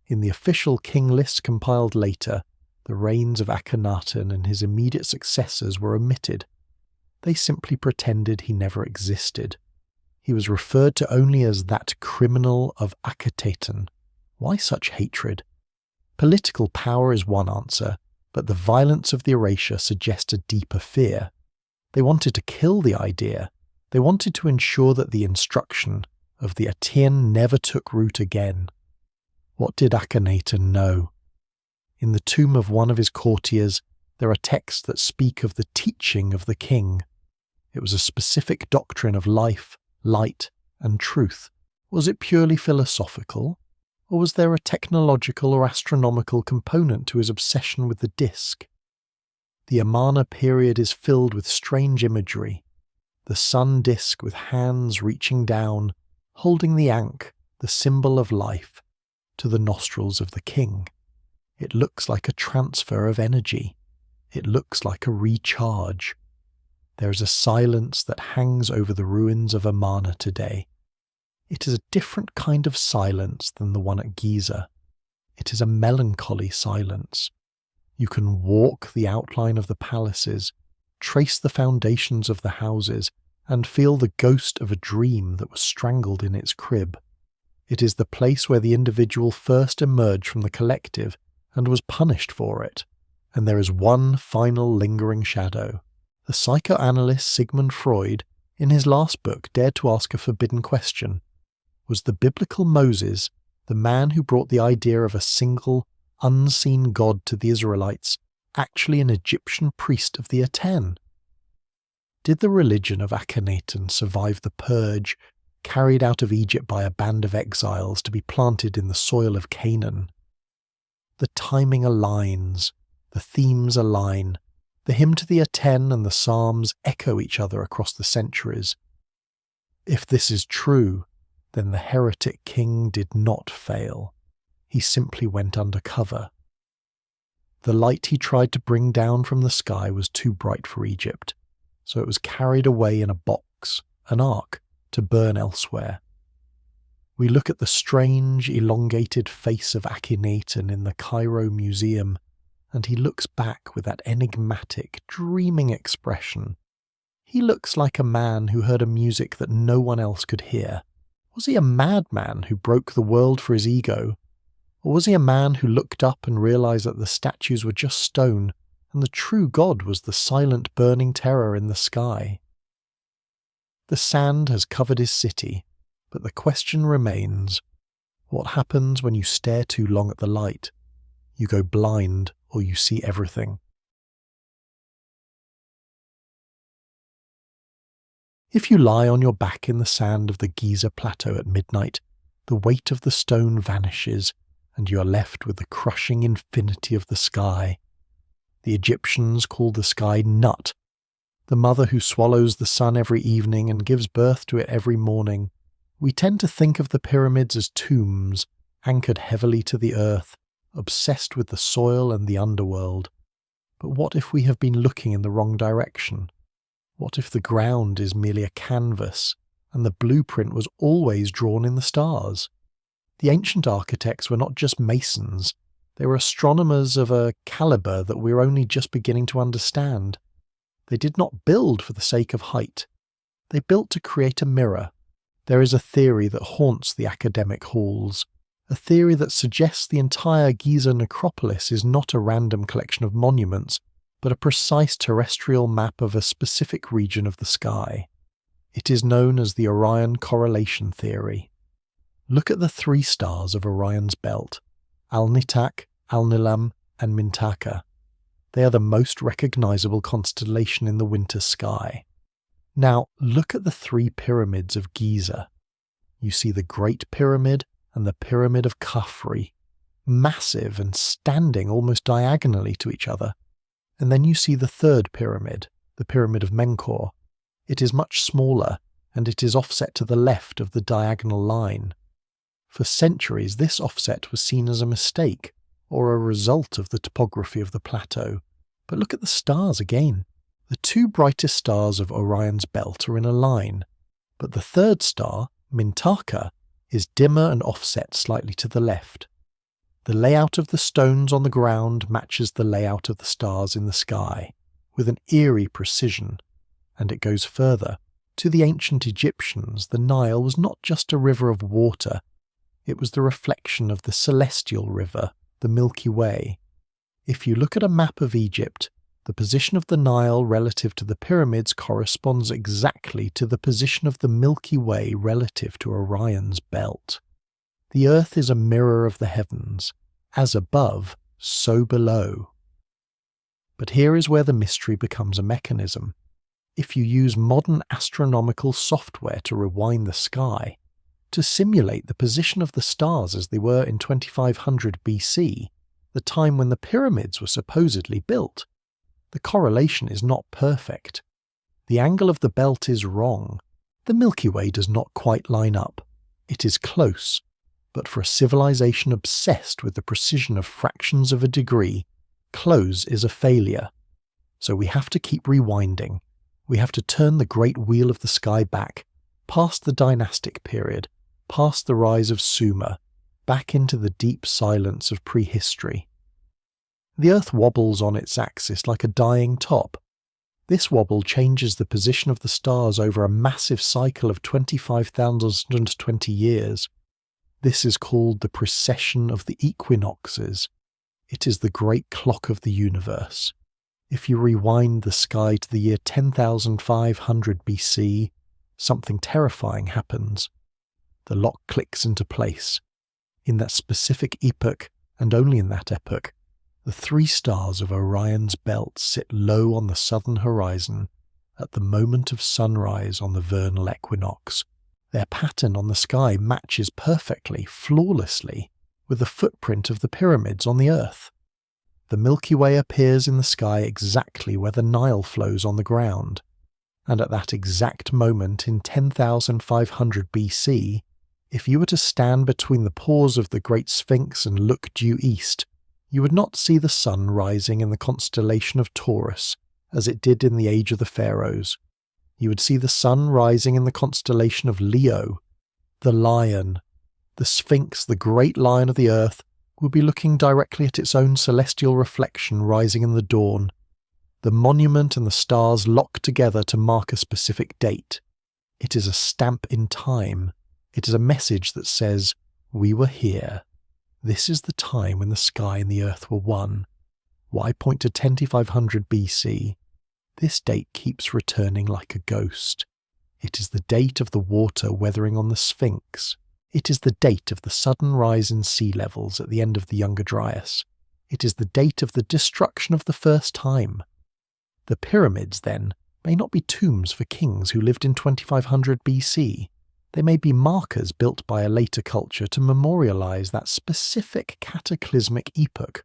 In the official king list compiled later, the reigns of Akhenaten and his immediate successors were omitted. They simply pretended he never existed. He was referred to only as that criminal of Akhenaten. Why such hatred? Political power is one answer, but the violence of the erasure suggests a deeper fear. They wanted to kill the idea. They wanted to ensure that the instruction of the Aten never took root again. What did Akhenaten know? In the tomb of one of his courtiers, there are texts that speak of the teaching of the king. It was a specific doctrine of life, light, and truth. Was it purely philosophical? Or was there a technological or astronomical component to his obsession with the disk? The Amarna period is filled with strange imagery. The sun disk with hands reaching down, holding the Ankh, the symbol of life, to the nostrils of the king. It looks like a transfer of energy. It looks like a recharge. There is a silence that hangs over the ruins of Amarna today. It is a different kind of silence than the one at Giza. It is a melancholy silence. You can walk the outline of the palaces, trace the foundations of the houses, and feel the ghost of a dream that was strangled in its crib. It is the place where the individual first emerged from the collective and was punished for it. And there is one final lingering shadow. The psychoanalyst Sigmund Freud, in his last book, dared to ask a forbidden question. Was the biblical Moses, the man who brought the idea of a single, unseen God to the Israelites, actually an Egyptian priest of the Aten? Did the religion of Akhenaten survive the purge, carried out of Egypt by a band of exiles to be planted in the soil of Canaan? The timing aligns, the themes align. The hymn to the Aten and the Psalms echo each other across the centuries. If this is true, then the heretic king did not fail. He simply went undercover. The light he tried to bring down from the sky was too bright for Egypt, so it was carried away in a box, an ark, to burn elsewhere. We look at the strange, elongated face of Akhenaten in the Cairo Museum, and he looks back with that enigmatic, dreaming expression. He looks like a man who heard a music that no one else could hear. Was he a madman who broke the world for his ego? Or was he a man who looked up and realized that the statues were just stone, and the true God was the silent burning terror in the sky? The sand has covered his city, but the question remains, what happens when you stare too long at the light? You go blind, or you see everything. If you lie on your back in the sand of the Giza Plateau at midnight, the weight of the stone vanishes, and you are left with the crushing infinity of the sky. The Egyptians called the sky Nut, the mother who swallows the sun every evening and gives birth to it every morning. We tend to think of the pyramids as tombs, anchored heavily to the earth, obsessed with the soil and the underworld. But what if we have been looking in the wrong direction? What if the ground is merely a canvas, and the blueprint was always drawn in the stars? The ancient architects were not just masons, they were astronomers of a caliber that we're only just beginning to understand. They did not build for the sake of height. They built to create a mirror. There is a theory that haunts the academic halls, a theory that suggests the entire Giza necropolis is not a random collection of monuments, but a precise terrestrial map of a specific region of the sky. It is known as the Orion correlation theory. Look at the 3 stars of Orion's belt, Al-Nitak, Al-Nilam, and Mintaka. They are the most recognizable constellation in the winter sky. Now look at the three pyramids of Giza. You see the Great Pyramid and the Pyramid of Khafre, massive and standing almost diagonally to each other. And then you see the third pyramid, the Pyramid of Menkaure. It is much smaller, and it is offset to the left of the diagonal line. For centuries, this offset was seen as a mistake, or a result of the topography of the plateau. But look at the stars again. The two brightest stars of Orion's belt are in a line, but the third star, Mintaka, is dimmer and offset slightly to the left. The layout of the stones on the ground matches the layout of the stars in the sky, with an eerie precision. And it goes further. To the ancient Egyptians, the Nile was not just a river of water, it was the reflection of the celestial river, the Milky Way. If you look at a map of Egypt, the position of the Nile relative to the pyramids corresponds exactly to the position of the Milky Way relative to Orion's belt. The earth is a mirror of the heavens, as above, so below. But here is where the mystery becomes a mechanism. If you use modern astronomical software to rewind the sky, to simulate the position of the stars as they were in 2500 BC, the time when the pyramids were supposedly built, the correlation is not perfect. The angle of the belt is wrong. The Milky Way does not quite line up. It is close, but for a civilization obsessed with the precision of fractions of a degree, close is a failure. So we have to keep rewinding. We have to turn the great wheel of the sky back, past the dynastic period, past the rise of Sumer, back into the deep silence of prehistory. The Earth wobbles on its axis like a dying top. This wobble changes the position of the stars over a massive cycle of 25,020 years. This is called the precession of the equinoxes. It is the great clock of the universe. If you rewind the sky to the year 10,500 BC, something terrifying happens. The lock clicks into place. In that specific epoch, and only in that epoch, the three stars of Orion's belt sit low on the southern horizon at the moment of sunrise on the vernal equinox. Their pattern on the sky matches perfectly, flawlessly, with the footprint of the pyramids on the earth. The Milky Way appears in the sky exactly where the Nile flows on the ground, and at that exact moment in 10,500 BC, if you were to stand between the paws of the great Sphinx and look due east, you would not see the sun rising in the constellation of Taurus, as it did in the age of the Pharaohs. You would see the sun rising in the constellation of Leo, the lion. The Sphinx, the great lion of the earth, would be looking directly at its own celestial reflection rising in the dawn. The monument and the stars lock together to mark a specific date. It is a stamp in time. It is a message that says, "We were here. This is the time when the sky and the earth were one." Why point to 10,500 BC? This date keeps returning like a ghost. It is the date of the water weathering on the Sphinx. It is the date of the sudden rise in sea levels at the end of the Younger Dryas. It is the date of the destruction of the first time. The pyramids, then, may not be tombs for kings who lived in 2500 BC. They may be markers built by a later culture to memorialize that specific cataclysmic epoch.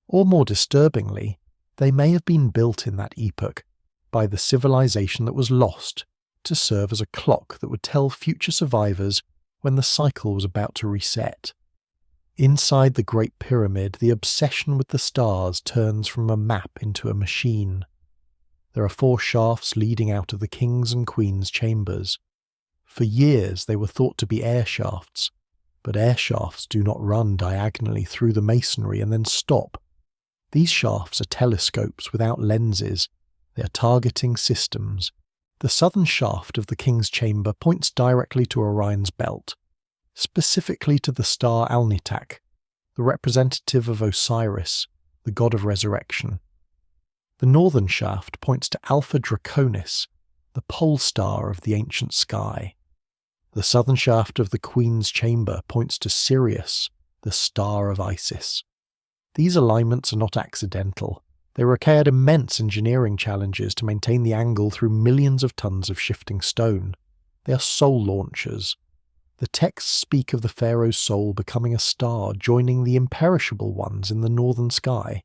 Or more disturbingly, they may have been built in that epoch by the civilization that was lost to serve as a clock that would tell future survivors when the cycle was about to reset. Inside the Great Pyramid, the obsession with the stars turns from a map into a machine. There are 4 shafts leading out of the king's and queen's chambers. For years they were thought to be air shafts, but air shafts do not run diagonally through the masonry and then stop. These shafts are telescopes without lenses. They are targeting systems. The southern shaft of the king's chamber points directly to Orion's belt, specifically to the star Alnitak, the representative of Osiris, the god of resurrection. The northern shaft points to Alpha Draconis, the pole star of the ancient sky. The southern shaft of the queen's chamber points to Sirius, the star of Isis. These alignments are not accidental. They required immense engineering challenges to maintain the angle through millions of tons of shifting stone. They are soul launchers. The texts speak of the pharaoh's soul becoming a star joining the imperishable ones in the northern sky.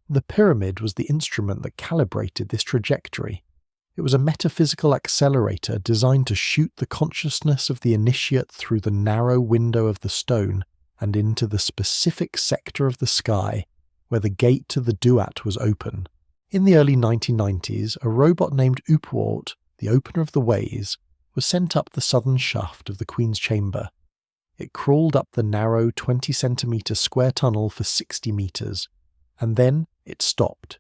The pyramid was the instrument that calibrated this trajectory. It was a metaphysical accelerator designed to shoot the consciousness of the initiate through the narrow window of the stone and into the specific sector of the sky where the gate to the Duat was open. In the early 1990s, a robot named Upwart, the opener of the ways, was sent up the southern shaft of the Queen's Chamber. It crawled up the narrow 20-centimetre square tunnel for 60 metres, and then it stopped.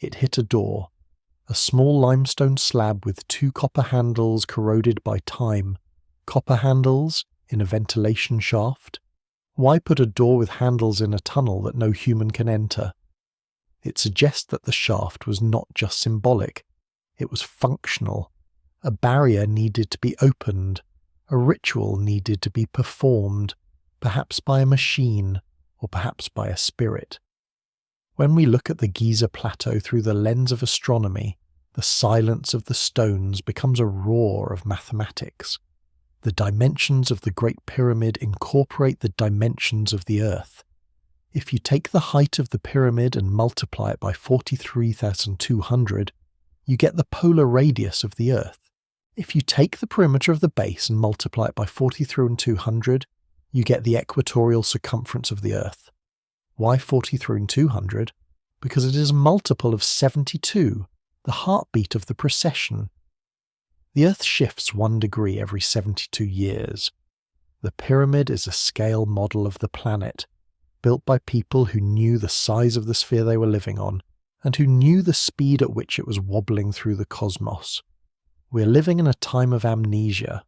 It hit a door, a small limestone slab with 2 copper handles corroded by time. Copper handles in a ventilation shaft? Why put a door with handles in a tunnel that no human can enter? It suggests that the shaft was not just symbolic, it was functional. A barrier needed to be opened, a ritual needed to be performed, perhaps by a machine, or perhaps by a spirit. When we look at the Giza Plateau through the lens of astronomy, the silence of the stones becomes a roar of mathematics. The dimensions of the Great Pyramid incorporate the dimensions of the Earth. If you take the height of the pyramid and multiply it by 43,200, you get the polar radius of the Earth. If you take the perimeter of the base and multiply it by 43,200, you get the equatorial circumference of the Earth. Why 43,200? Because it is a multiple of 72, the heartbeat of the precession. The Earth shifts 1 degree every 72 years. The pyramid is a scale model of the planet, built by people who knew the size of the sphere they were living on, and who knew the speed at which it was wobbling through the cosmos. We're living in a time of amnesia.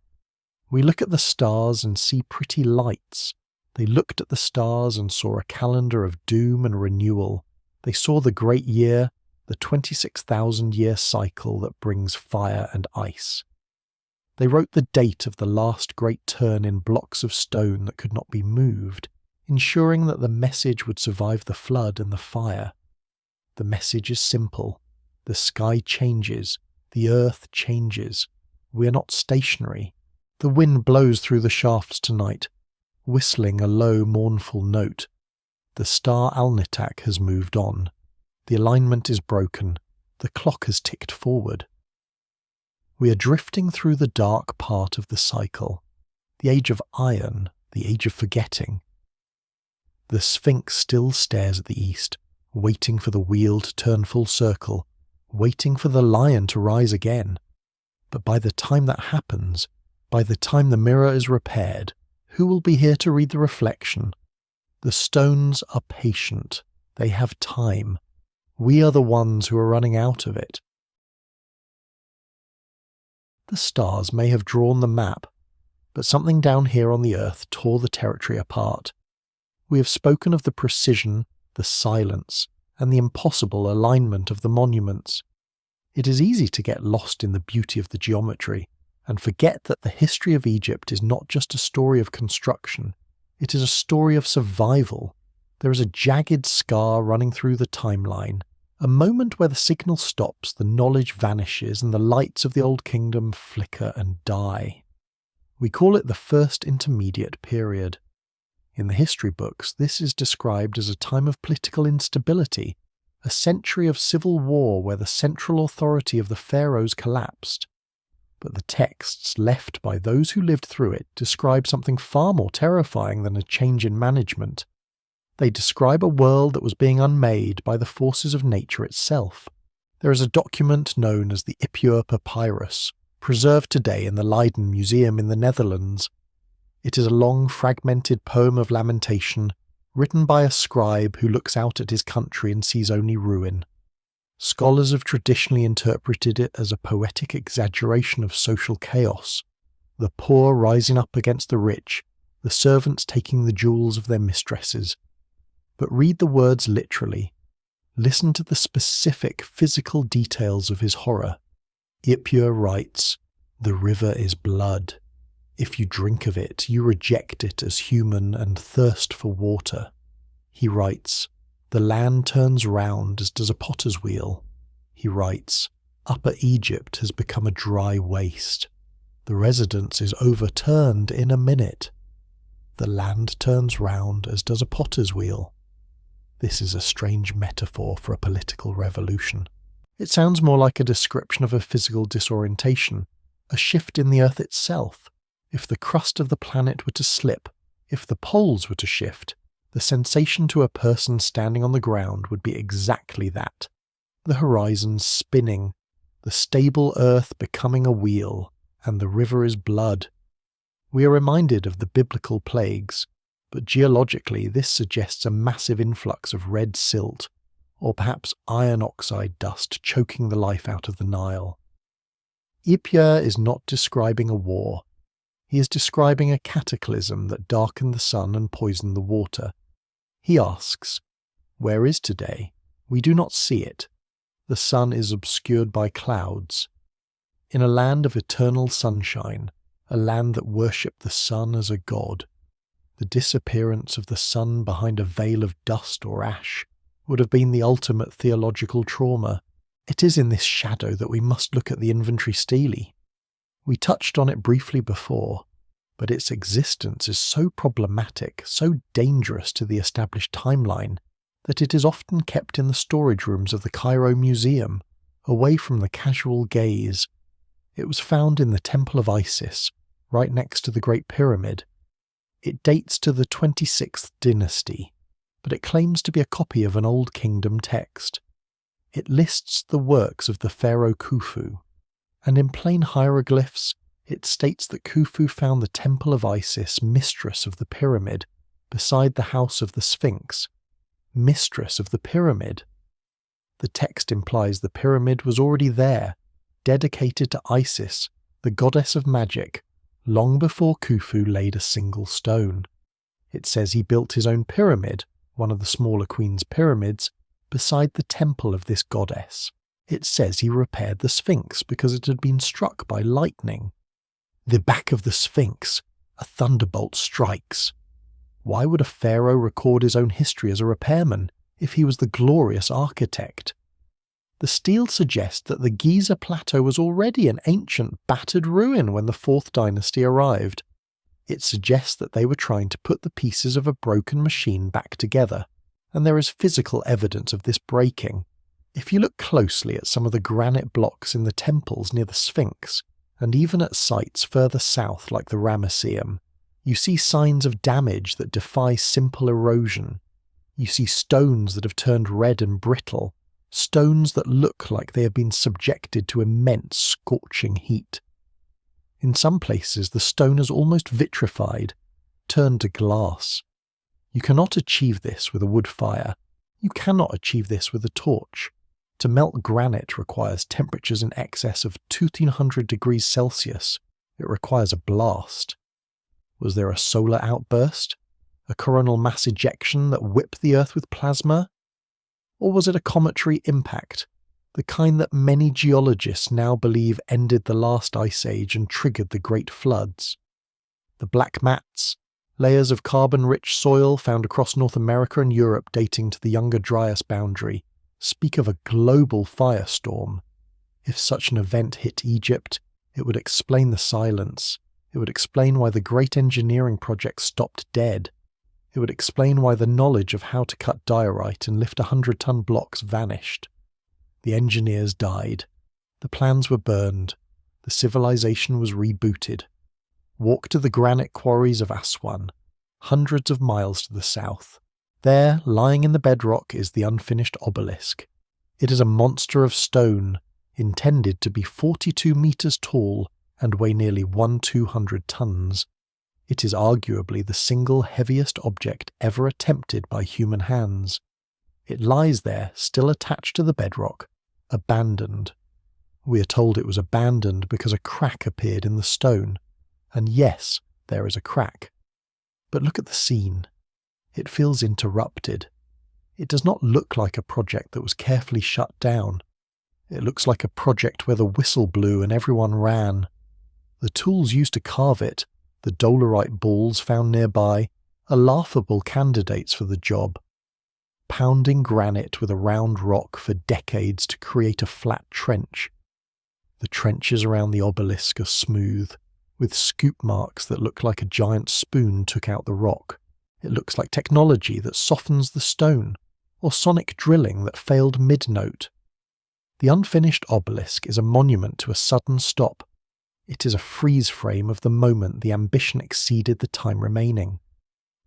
We look at the stars and see pretty lights. They looked at the stars and saw a calendar of doom and renewal. They saw the great year, the 26,000-year cycle that brings fire and ice. They wrote the date of the last great turn in blocks of stone that could not be moved, ensuring that the message would survive the flood and the fire. The message is simple. The sky changes. The earth changes. We are not stationary. The wind blows through the shafts tonight, whistling a low, mournful note. The star Alnitak has moved on. The alignment is broken. The clock has ticked forward. We are drifting through the dark part of the cycle, the age of iron, the age of forgetting. The Sphinx still stares at the east, waiting for the wheel to turn full circle, waiting for the lion to rise again. But by the time that happens, by the time the mirror is repaired, who will be here to read the reflection? The stones are patient. They have time. We are the ones who are running out of it. The stars may have drawn the map, but something down here on the earth tore the territory apart. We have spoken of the precision, the silence, and the impossible alignment of the monuments. It is easy to get lost in the beauty of the geometry and forget that the history of Egypt is not just a story of construction, it is a story of survival. There is a jagged scar running through the timeline, a moment where the signal stops, the knowledge vanishes, and the lights of the Old Kingdom flicker and die. We call it the First Intermediate Period. In the history books, this is described as a time of political instability, a century of civil war where the central authority of the pharaohs collapsed. But the texts left by those who lived through it describe something far more terrifying than a change in management. They describe a world that was being unmade by the forces of nature itself. There is a document known as the Ipuwer Papyrus, preserved today in the Leiden Museum in the Netherlands. It is a long, fragmented poem of lamentation, written by a scribe who looks out at his country and sees only ruin. Scholars have traditionally interpreted it as a poetic exaggeration of social chaos, the poor rising up against the rich, the servants taking the jewels of their mistresses. But read the words literally. Listen to the specific physical details of his horror. Ipuwer writes, "The river is blood. If you drink of it, you reject it as human and thirst for water." He writes, The land turns round as does a potter's wheel. He writes, Upper Egypt has become a dry waste. The residence is overturned in a minute. The land turns round as does a potter's wheel. This is a strange metaphor for a political revolution. It sounds more like a description of a physical disorientation, a shift in the Earth itself. If the crust of the planet were to slip, if the poles were to shift, the sensation to a person standing on the ground would be exactly that. The horizon spinning, the stable Earth becoming a wheel, and the river is blood. We are reminded of the biblical plagues, but geologically this suggests a massive influx of red silt, or perhaps iron oxide dust choking the life out of the Nile. Ypia is not describing a war. He is describing a cataclysm that darkened the sun and poisoned the water. He asks, Where is today? We do not see it. The sun is obscured by clouds. In a land of eternal sunshine, a land that worshipped the sun as a god, the disappearance of the sun behind a veil of dust or ash would have been the ultimate theological trauma. It is in this shadow that we must look at the inventory stele. We touched on it briefly before, but its existence is so problematic, so dangerous to the established timeline, that it is often kept in the storage rooms of the Cairo Museum, away from the casual gaze. It was found in the Temple of Isis, right next to the Great Pyramid. It dates to the 26th dynasty, but it claims to be a copy of an Old Kingdom text. It lists the works of the pharaoh Khufu, and in plain hieroglyphs it states that Khufu found the Temple of Isis mistress of the pyramid, beside the house of the Sphinx. Mistress of the pyramid. The text implies the pyramid was already there, dedicated to Isis, the goddess of magic, long before Khufu laid a single stone. It says he built his own pyramid, one of the smaller queen's pyramids, beside the temple of this goddess. It says he repaired the Sphinx because it had been struck by lightning. The back of the Sphinx, a thunderbolt strikes. Why would a pharaoh record his own history as a repairman if he was the glorious architect? The stele suggests that the Giza Plateau was already an ancient, battered ruin when the 4th dynasty arrived. It suggests that they were trying to put the pieces of a broken machine back together, and there is physical evidence of this breaking. If you look closely at some of the granite blocks in the temples near the Sphinx, and even at sites further south like the Ramesseum, you see signs of damage that defy simple erosion. You see stones that have turned red and brittle, stones that look like they have been subjected to immense scorching heat. In some places the stone is almost vitrified, turned to glass. You cannot achieve this with a wood fire. You cannot achieve this with a torch. To melt granite requires temperatures in excess of 1300 degrees Celsius. It requires a blast. Was there a solar outburst? A coronal mass ejection that whipped the Earth with plasma? Or was it a cometary impact, the kind that many geologists now believe ended the last ice age and triggered the Great Floods? The black mats, layers of carbon-rich soil found across North America and Europe dating to the Younger Dryas boundary, speak of a global firestorm. If such an event hit Egypt, it would explain the silence. It would explain why the great engineering project stopped dead. It would explain why the knowledge of how to cut diorite and lift 100-ton blocks vanished. The engineers died. The plans were burned. The civilization was rebooted. Walk to the granite quarries of Aswan, hundreds of miles to the south. There, lying in the bedrock, is the unfinished obelisk. It is a monster of stone, intended to be 42 meters tall and weigh nearly 200 tons. It is arguably the single heaviest object ever attempted by human hands. It lies there, still attached to the bedrock, abandoned. We are told it was abandoned because a crack appeared in the stone. And yes, there is a crack. But look at the scene. It feels interrupted. It does not look like a project that was carefully shut down. It looks like a project where the whistle blew and everyone ran. The tools used to carve it, the dolerite balls found nearby, are laughable candidates for the job. pounding granite with a round rock for decades to create a flat trench. The trenches around the obelisk are smooth, with scoop marks that look like a giant spoon took out the rock. It looks like technology that softens the stone, or sonic drilling that failed mid-note. The unfinished obelisk is a monument to a sudden stop. It is a freeze frame of the moment the ambition exceeded the time remaining.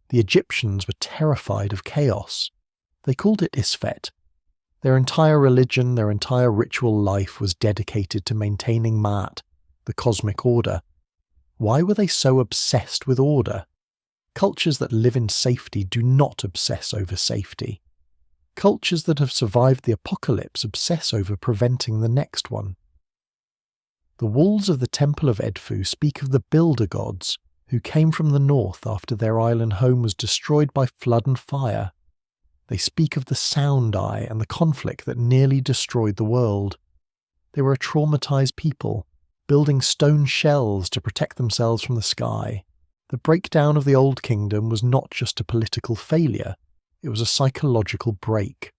The Egyptians were terrified of chaos. They called it Isfet. Their entire religion, their entire ritual life was dedicated to maintaining Ma'at, the cosmic order. Why were they so obsessed with order? Cultures that live in safety do not obsess over safety. Cultures that have survived the apocalypse obsess over preventing the next one. The walls of the Temple of Edfu speak of the builder gods who came from the north after their island home was destroyed by flood and fire. They speak of the Sound Eye and the conflict that nearly destroyed the world. They were a traumatized people, building stone shells to protect themselves from the sky. The breakdown of the Old Kingdom was not just a political failure, it was a psychological break.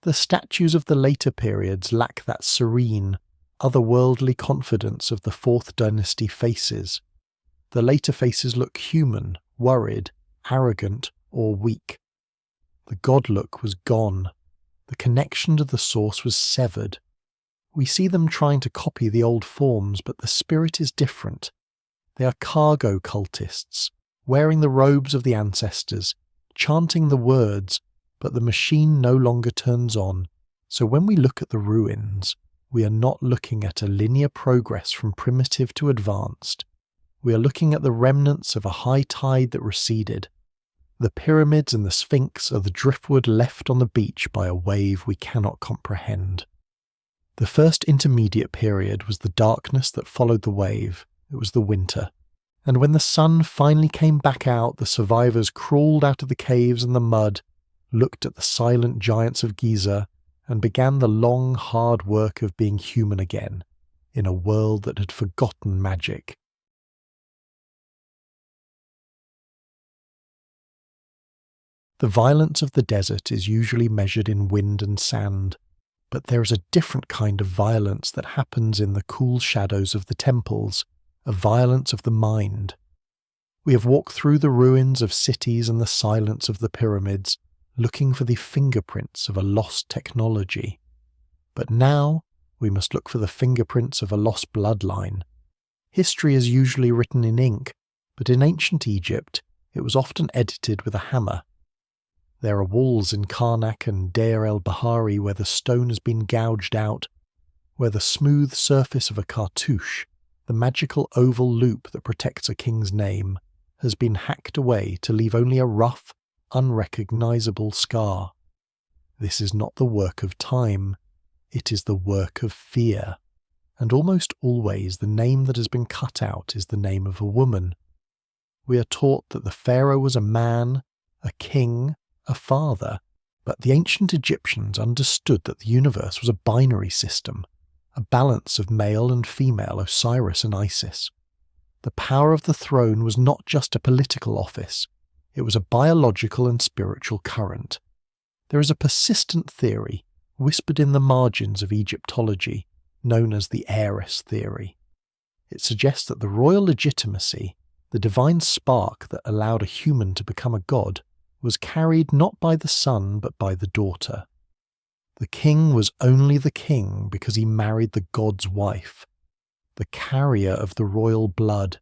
The statues of the later periods lack that serene, otherworldly confidence of the Fourth Dynasty faces. The later faces look human, worried, arrogant, or weak. The god look was gone. The connection to the source was severed. We see them trying to copy the old forms, but the spirit is different. They are cargo cultists, wearing the robes of the ancestors, chanting the words, but the machine no longer turns on. So when we look at the ruins, we are not looking at a linear progress from primitive to advanced. We are looking at the remnants of a high tide that receded. The pyramids and the Sphinx are the driftwood left on the beach by a wave we cannot comprehend. The first intermediate period was the darkness that followed the wave. It was the winter. And when the sun finally came back out, the survivors crawled out of the caves and the mud, looked at the silent giants of Giza, and began the long, hard work of being human again, in a world that had forgotten magic. The violence of the desert is usually measured in wind and sand, but there is a different kind of violence that happens in the cool shadows of the temples, a violence of the mind. We have walked through the ruins of cities and the silence of the pyramids, looking for the fingerprints of a lost technology. But now we must look for the fingerprints of a lost bloodline. History is usually written in ink, but in ancient Egypt it was often edited with a hammer. There are walls in Karnak and Deir el-Bahari where the stone has been gouged out, where the smooth surface of a cartouche, the magical oval loop that protects a king's name, has been hacked away to leave only a rough, unrecognizable scar. This is not the work of time, it is the work of fear, and almost always the name that has been cut out is the name of a woman. We are taught that the pharaoh was a man, a king, a father, but the ancient Egyptians understood that the universe was a binary system, a balance of male and female Osiris and Isis. The power of the throne was not just a political office, it was a biological and spiritual current. There is a persistent theory, whispered in the margins of Egyptology, known as the heiress theory. It suggests that the royal legitimacy, the divine spark that allowed a human to become a god, was carried not by the son but by the daughter. The king was only the king because he married the god's wife, the carrier of the royal blood.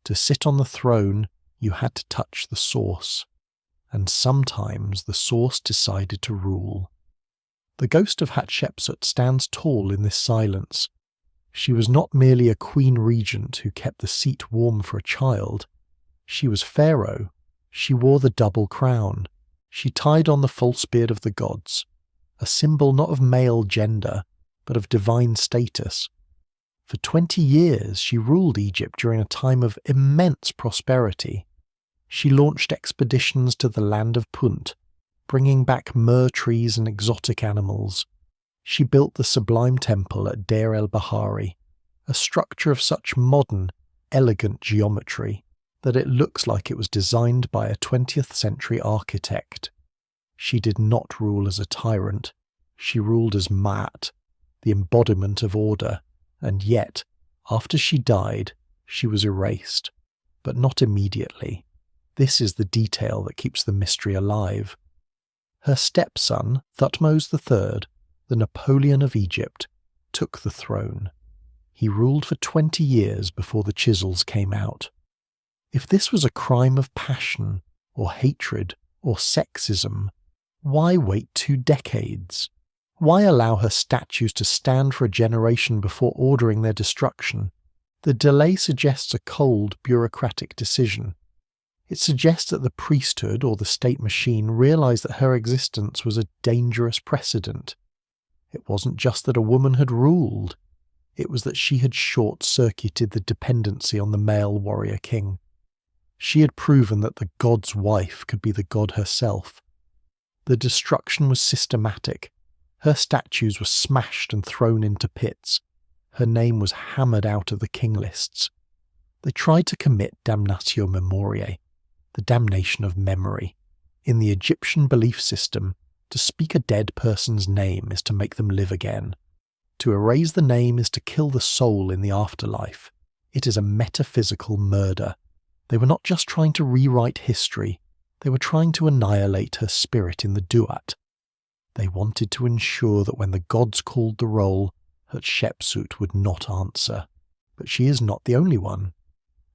To sit on the throne, you had to touch the source, and sometimes the source decided to rule. The ghost of Hatshepsut stands tall in this silence. She was not merely a queen regent who kept the seat warm for a child. She was pharaoh. She wore the double crown. She tied on the false beard of the gods, a symbol not of male gender, but of divine status. For 20 years she ruled Egypt during a time of immense prosperity. She launched expeditions to the land of Punt, bringing back myrrh trees and exotic animals. She built the sublime temple at Deir el-Bahari, a structure of such modern, elegant geometry that it looks like it was designed by a 20th century architect. She did not rule as a tyrant. She ruled as Ma'at, the embodiment of order, and yet, after she died, she was erased, but not immediately. This is the detail that keeps the mystery alive. Her stepson, Thutmose III, the Napoleon of Egypt, took the throne. He ruled for 20 years before the chisels came out. If this was a crime of passion, or hatred, or sexism, why wait 2 decades? Why allow her statues to stand for a generation before ordering their destruction? The delay suggests a cold, bureaucratic decision. It suggests that the priesthood or the state machine realized that her existence was a dangerous precedent. It wasn't just that a woman had ruled. It was that she had short-circuited the dependency on the male warrior king. She had proven that the god's wife could be the god herself. The destruction was systematic. Her statues were smashed and thrown into pits. Her name was hammered out of the king lists. They tried to commit damnatio memoriae, the damnation of memory. In the Egyptian belief system, to speak a dead person's name is to make them live again. To erase the name is to kill the soul in the afterlife. It is a metaphysical murder. They were not just trying to rewrite history, they were trying to annihilate her spirit in the duat. They wanted to ensure that when the gods called the roll, Hatshepsut would not answer. But she is not the only one.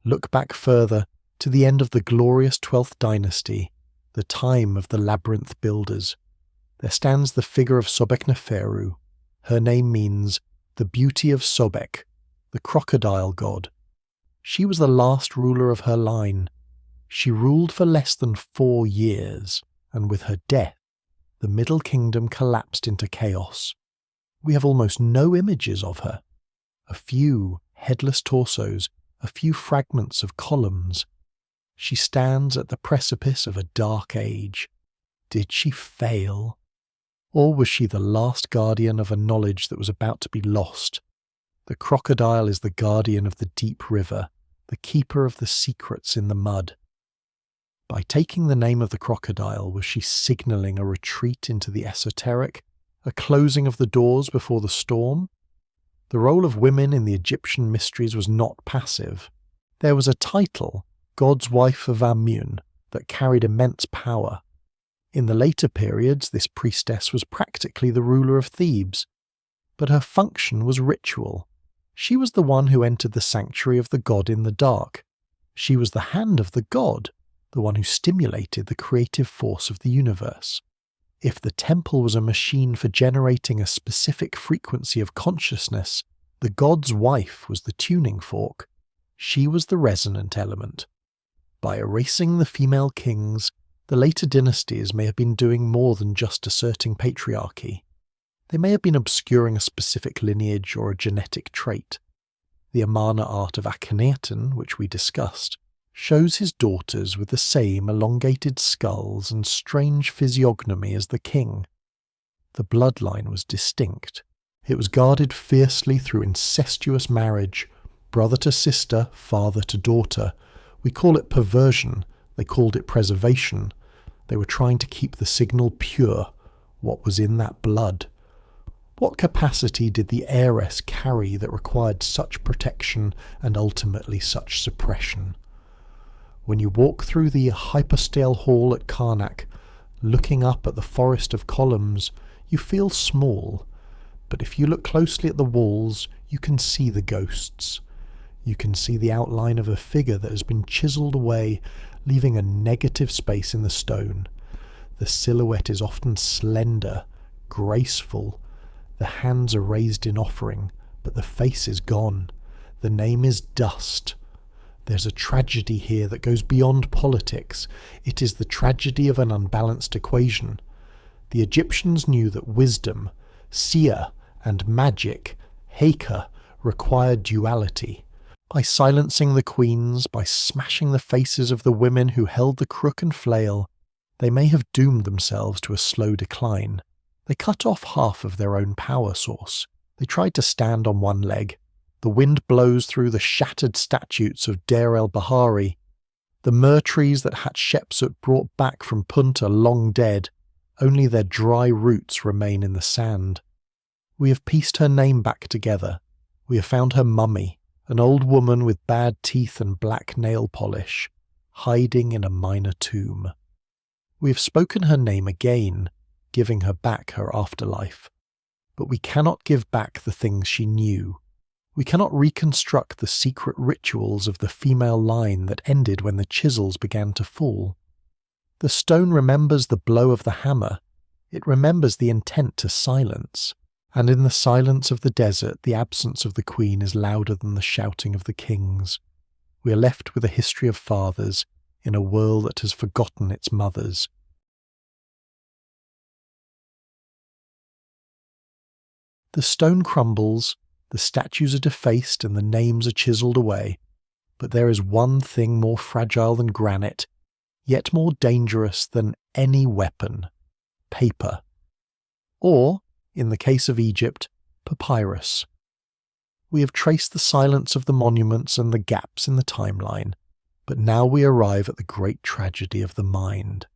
Look back further, to the end of the glorious 12th dynasty, the time of the labyrinth builders. There stands the figure of Sobekneferu. Her name means the beauty of Sobek, the crocodile god. She was the last ruler of her line. She ruled for less than 4 years, and with her death, the Middle Kingdom collapsed into chaos. We have almost no images of her. A few headless torsos, a few fragments of columns. She stands at the precipice of a dark age. Did she fail? Or was she the last guardian of a knowledge that was about to be lost? The crocodile is the guardian of the deep river, the keeper of the secrets in the mud. By taking the name of the crocodile, was she signalling a retreat into the esoteric, a closing of the doors before the storm? The role of women in the Egyptian mysteries was not passive. There was a title, God's Wife of Amun, that carried immense power. In the later periods, this priestess was practically the ruler of Thebes, but her function was ritual. She was the one who entered the sanctuary of the god in the dark. She was the hand of the god, the one who stimulated the creative force of the universe. If the temple was a machine for generating a specific frequency of consciousness, the god's wife was the tuning fork. She was the resonant element. By erasing the female kings, the later dynasties may have been doing more than just asserting patriarchy. They may have been obscuring a specific lineage or a genetic trait. The Amana art of Akhenaten, which we discussed, shows his daughters with the same elongated skulls and strange physiognomy as the king. The bloodline was distinct. It was guarded fiercely through incestuous marriage, brother to sister, father to daughter. We call it perversion, they called it preservation. They were trying to keep the signal pure, what was in that blood. What capacity did the heiress carry that required such protection and ultimately such suppression? When you walk through the hypostale hall at Karnak, looking up at the forest of columns, you feel small. But if you look closely at the walls, you can see the ghosts. You can see the outline of a figure that has been chiselled away, leaving a negative space in the stone. The silhouette is often slender, graceful. The hands are raised in offering, but the face is gone. The name is dust. There's a tragedy here that goes beyond politics. It is the tragedy of an unbalanced equation. The Egyptians knew that wisdom, Sia, and magic, Heika, required duality. By silencing the queens, by smashing the faces of the women who held the crook and flail, they may have doomed themselves to a slow decline. They cut off half of their own power source. They tried to stand on one leg. The wind blows through the shattered statues of Deir el-Bahari. The myrrh trees that Hatshepsut brought back from Punta long dead Only their dry roots remain in the sand. We have pieced her name back together. We have found her mummy, an old woman with bad teeth and black nail polish, hiding in a minor tomb. We have spoken her name again, giving her back her afterlife. But we cannot give back the things she knew. We cannot reconstruct the secret rituals of the female line that ended when the chisels began to fall. The stone remembers the blow of the hammer. It remembers the intent to silence. And in the silence of the desert, the absence of the queen is louder than the shouting of the kings. We are left with a history of fathers in a world that has forgotten its mothers. The stone crumbles, the statues are defaced and the names are chiselled away, but there is one thing more fragile than granite, yet more dangerous than any weapon: paper. Or, in the case of Egypt, papyrus. We have traced the silence of the monuments and the gaps in the timeline, but now we arrive at the great tragedy of the mind.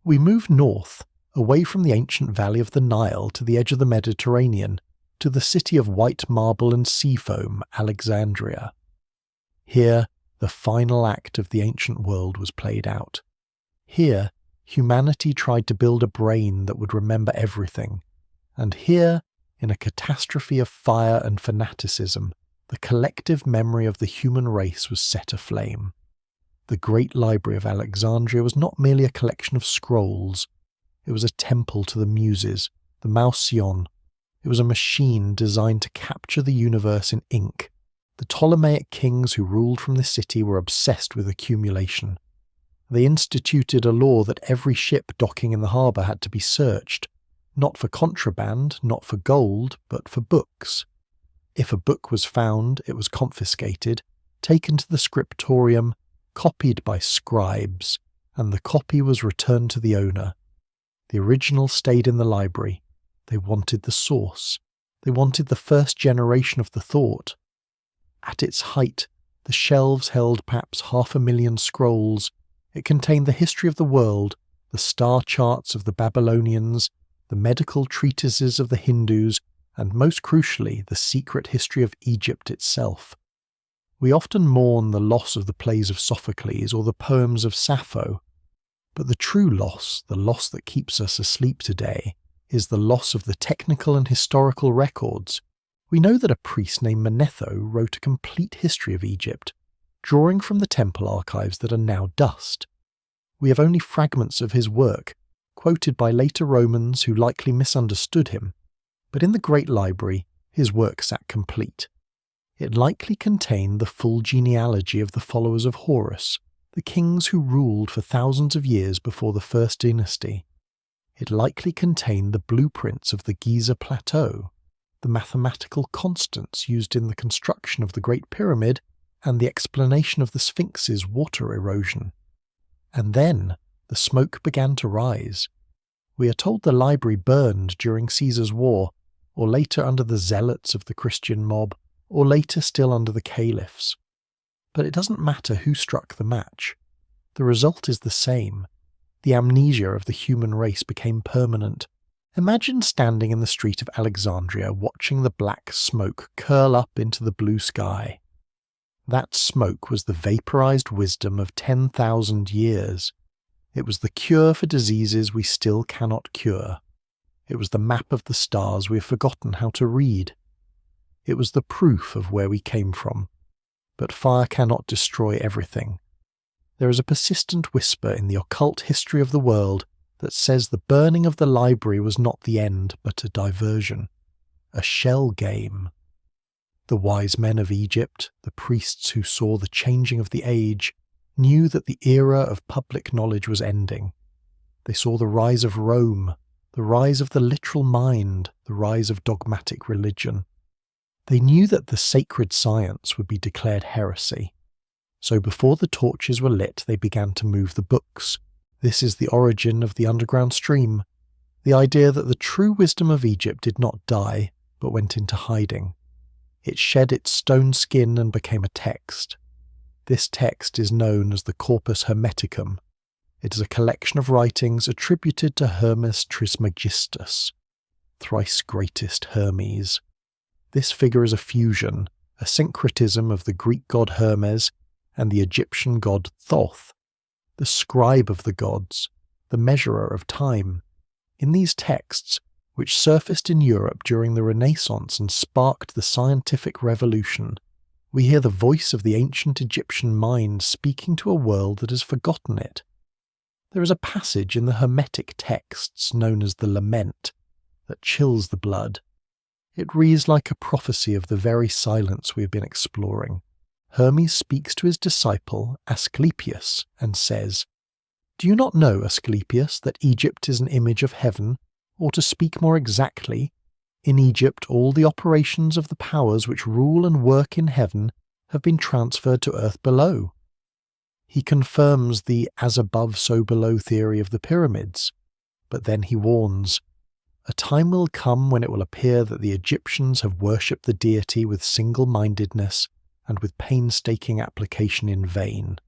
We move north, away from the ancient valley of the Nile to the edge of the Mediterranean, to the city of white marble and sea foam, Alexandria. Here, the final act of the ancient world was played out. Here, humanity tried to build a brain that would remember everything. And here, in a catastrophe of fire and fanaticism, the collective memory of the human race was set aflame. The great Library of Alexandria was not merely a collection of scrolls. It was a temple to the muses, the Mausion. It was a machine designed to capture the universe in ink. The Ptolemaic kings who ruled from the city were obsessed with accumulation. They instituted a law that every ship docking in the harbour had to be searched, not for contraband, not for gold, but for books. If a book was found, it was confiscated, taken to the scriptorium, copied by scribes, and the copy was returned to the owner. The original stayed in the library. They wanted the source. They wanted the first generation of the thought. At its height, the shelves held perhaps 500,000 scrolls. It contained the history of the world, the star charts of the Babylonians, the medical treatises of the Hindus, and most crucially, the secret history of Egypt itself. We often mourn the loss of the plays of Sophocles or the poems of Sappho, but the true loss, the loss that keeps us asleep today, is the loss of the technical and historical records. We know that a priest named Manetho wrote a complete history of Egypt, drawing from the temple archives that are now dust. We have only fragments of his work, quoted by later Romans who likely misunderstood him, but in the Great Library his work sat complete. It likely contained the full genealogy of the followers of Horus, the kings who ruled for thousands of years before the First Dynasty. It likely contained the blueprints of the Giza Plateau, the mathematical constants used in the construction of the Great Pyramid, and the explanation of the Sphinx's water erosion. And then the smoke began to rise. We are told the library burned during Caesar's war, or later under the zealots of the Christian mob, or later still under the caliphs. But it doesn't matter who struck the match. The result is the same. The amnesia of the human race became permanent. Imagine standing in the street of Alexandria watching the black smoke curl up into the blue sky. That smoke was the vaporized wisdom of 10,000 years. It was the cure for diseases we still cannot cure. It was the map of the stars we have forgotten how to read. It was the proof of where we came from. But fire cannot destroy everything. There is a persistent whisper in the occult history of the world that says the burning of the library was not the end, but a diversion, a shell game. The wise men of Egypt, the priests who saw the changing of the age, knew that the era of public knowledge was ending. They saw the rise of Rome, the rise of the literal mind, the rise of dogmatic religion. They knew that the sacred science would be declared heresy. So before the torches were lit, they began to move the books. This is the origin of the underground stream, the idea that the true wisdom of Egypt did not die, but went into hiding. It shed its stone skin and became a text. This text is known as the Corpus Hermeticum. It is a collection of writings attributed to Hermes Trismegistus, thrice greatest Hermes. This figure is a fusion, a syncretism of the Greek god Hermes and the Egyptian god Thoth, the scribe of the gods, the measurer of time. In these texts, which surfaced in Europe during the Renaissance and sparked the scientific revolution, we hear the voice of the ancient Egyptian mind speaking to a world that has forgotten it. There is a passage in the Hermetic texts known as the Lament that chills the blood. It reads like a prophecy of the very silence we have been exploring. Hermes speaks to his disciple Asclepius and says, "Do you not know, Asclepius, that Egypt is an image of heaven, or to speak more exactly, in Egypt all the operations of the powers which rule and work in heaven have been transferred to earth below?" He confirms the as above so below theory of the pyramids, but then he warns, "A time will come when it will appear that the Egyptians have worshipped the deity with single-mindedness and with painstaking application in vain.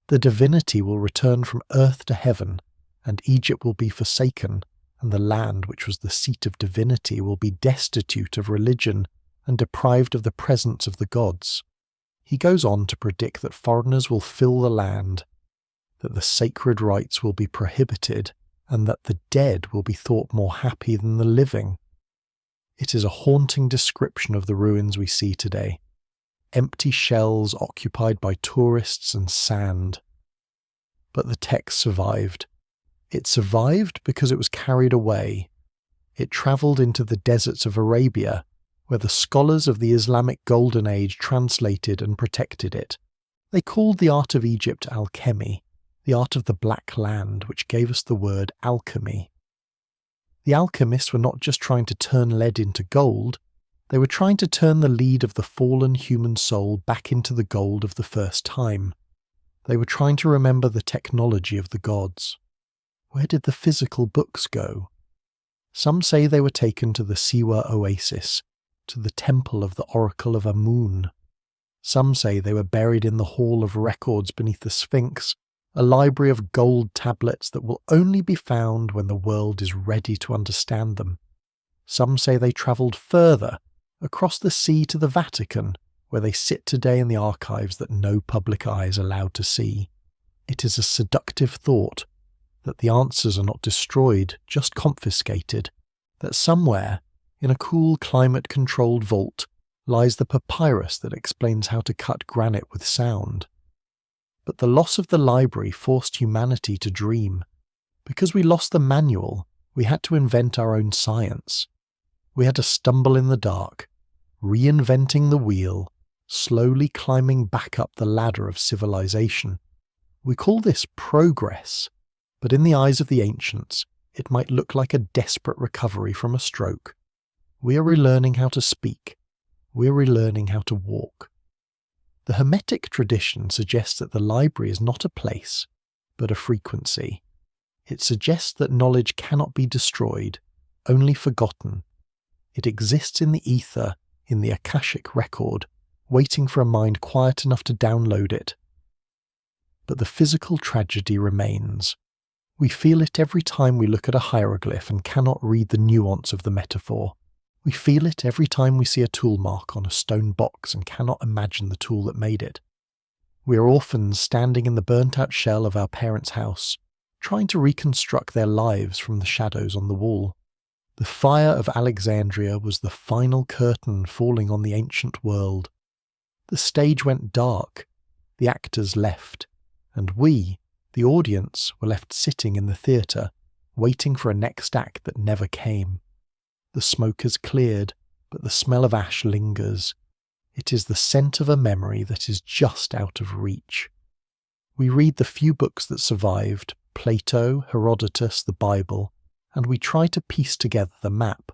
The divinity will return from earth to heaven, and Egypt will be forsaken, and the land which was the seat of divinity will be destitute of religion and deprived of the presence of the gods." He goes on to predict that foreigners will fill the land, that the sacred rites will be prohibited, and that the dead will be thought more happy than the living. It is a haunting description of the ruins we see today. Empty shells occupied by tourists and sand. But the text survived. It survived because it was carried away. It travelled into the deserts of Arabia, where the scholars of the Islamic Golden Age translated and protected it. They called the art of Egypt alchemy, the art of the Black Land, which gave us the word alchemy. The alchemists were not just trying to turn lead into gold, they were trying to turn the lead of the fallen human soul back into the gold of the first time. They were trying to remember the technology of the gods. Where did the physical books go? Some say they were taken to the Siwa oasis, to the temple of the Oracle of Amun. Some say they were buried in the Hall of Records beneath the Sphinx, a library of gold tablets that will only be found when the world is ready to understand them. Some say they travelled further, across the sea to the Vatican, where they sit today in the archives that no public eye is allowed to see. It is a seductive thought that the answers are not destroyed, just confiscated, that somewhere, in a cool climate-controlled vault, lies the papyrus that explains how to cut granite with sound. But the loss of the library forced humanity to dream. Because we lost the manual, we had to invent our own science. We had to stumble in the dark, reinventing the wheel, slowly climbing back up the ladder of civilization. We call this progress, but in the eyes of the ancients, it might look like a desperate recovery from a stroke. We are relearning how to speak. We are relearning how to walk. The Hermetic tradition suggests that the library is not a place, but a frequency. It suggests that knowledge cannot be destroyed, only forgotten. It exists in the ether, in the Akashic record, waiting for a mind quiet enough to download it. But the physical tragedy remains. We feel it every time we look at a hieroglyph and cannot read the nuance of the metaphor. We feel it every time we see a tool mark on a stone box and cannot imagine the tool that made it. We are orphans standing in the burnt-out shell of our parents' house, trying to reconstruct their lives from the shadows on the wall. The fire of Alexandria was the final curtain falling on the ancient world. The stage went dark, the actors left, and we, the audience, were left sitting in the theatre, waiting for a next act that never came. The smoke has cleared, but the smell of ash lingers. It is the scent of a memory that is just out of reach. We read the few books that survived, Plato, Herodotus, the Bible, and we try to piece together the map.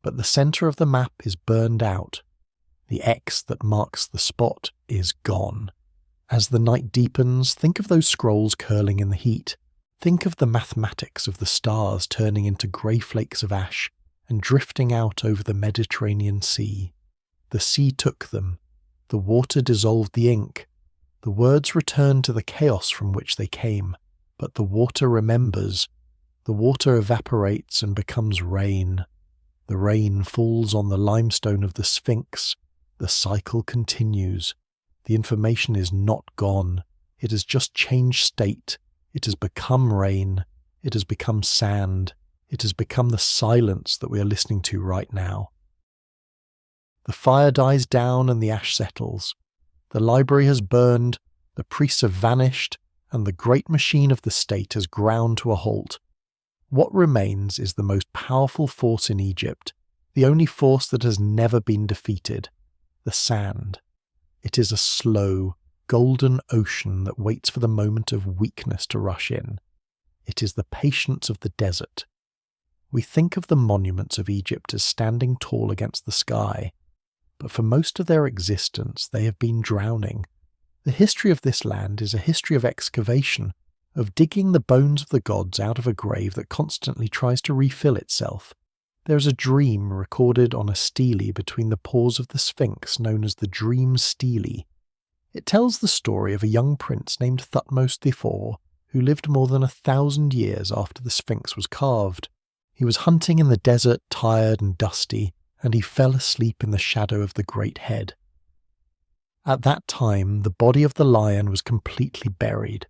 But the centre of the map is burned out. The X that marks the spot is gone. As the night deepens, think of those scrolls curling in the heat. Think of the mathematics of the stars turning into grey flakes of ash and drifting out over the Mediterranean Sea. The sea took them. The water dissolved the ink. The words returned to the chaos from which they came, But the water remembers. The water evaporates and becomes rain. The rain falls on the limestone of the Sphinx. The cycle continues. The information is not gone. It has just changed state. It has become rain. It has become sand. It has become the silence that we are listening to right now. The fire dies down and the ash settles. The library has burned, the priests have vanished, and the great machine of the state has ground to a halt. What remains is the most powerful force in Egypt, the only force that has never been defeated: the sand. It is a slow, golden ocean that waits for the moment of weakness to rush in. It is the patience of the desert. We think of the monuments of Egypt as standing tall against the sky, but for most of their existence they have been drowning. The history of this land is a history of excavation, of digging the bones of the gods out of a grave that constantly tries to refill itself. There is a dream recorded on a stele between the paws of the Sphinx known as the Dream Stele. It tells the story of a young prince named Thutmose IV, who lived more than 1,000 years after the Sphinx was carved. He was hunting in the desert, tired and dusty, and he fell asleep in the shadow of the great head. At that time, the body of the lion was completely buried.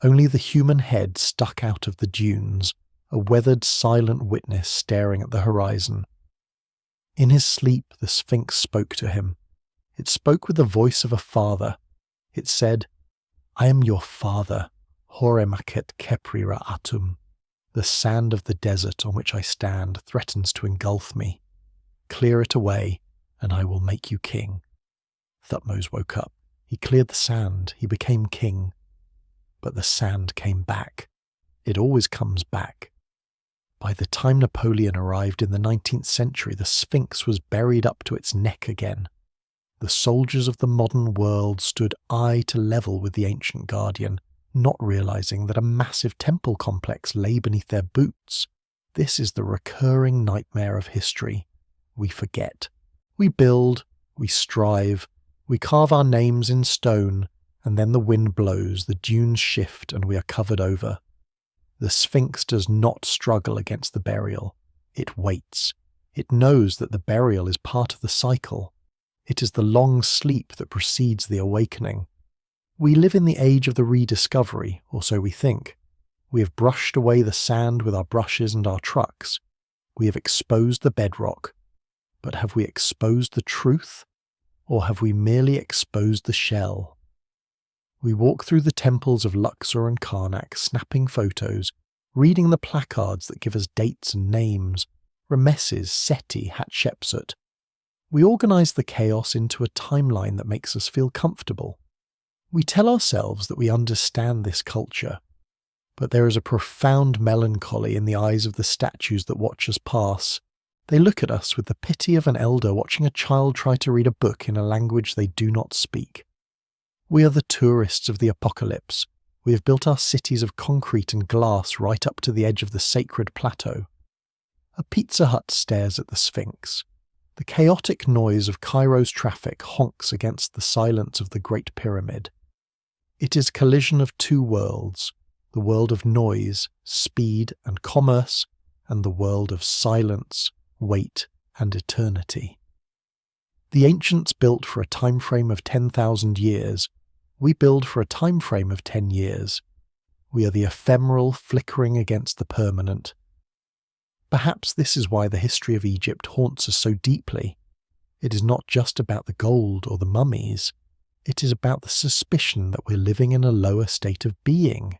Only the human head stuck out of the dunes, a weathered, silent witness staring at the horizon. In his sleep, the Sphinx spoke to him. It spoke with the voice of a father. It said, "I am your father, Horemaket Keprira Atum. The sand of the desert on which I stand threatens to engulf me. Clear it away, and I will make you king." Thutmose woke up. He cleared the sand. He became king. But the sand came back. It always comes back. By the time Napoleon arrived in the 19th century, the Sphinx was buried up to its neck again. The soldiers of the modern world stood eye to level with the ancient guardian, not realizing that a massive temple complex lay beneath their boots. This is the recurring nightmare of history. We forget. We build, we strive, we carve our names in stone, and then the wind blows, the dunes shift, and we are covered over. The Sphinx does not struggle against the burial. It waits. It knows that the burial is part of the cycle. It is the long sleep that precedes the awakening. We live in the age of the rediscovery, or so we think. We have brushed away the sand with our brushes and our trucks. We have exposed the bedrock. But have we exposed the truth? Or have we merely exposed the shell? We walk through the temples of Luxor and Karnak, snapping photos, reading the placards that give us dates and names, Rameses, Seti, Hatshepsut. We organize the chaos into a timeline that makes us feel comfortable. We tell ourselves that we understand this culture, but there is a profound melancholy in the eyes of the statues that watch us pass. They look at us with the pity of an elder watching a child try to read a book in a language they do not speak. We are the tourists of the apocalypse. We have built our cities of concrete and glass right up to the edge of the sacred plateau. A Pizza Hut stares at the Sphinx. The chaotic noise of Cairo's traffic honks against the silence of the Great Pyramid. It is a collision of two worlds, the world of noise, speed and commerce, and the world of silence, weight and eternity. The ancients built for a time frame of 10,000 years. We build for a time frame of 10 years. We are the ephemeral flickering against the permanent. Perhaps this is why the history of Egypt haunts us so deeply. It is not just about the gold or the mummies. It is about the suspicion that we're living in a lower state of being.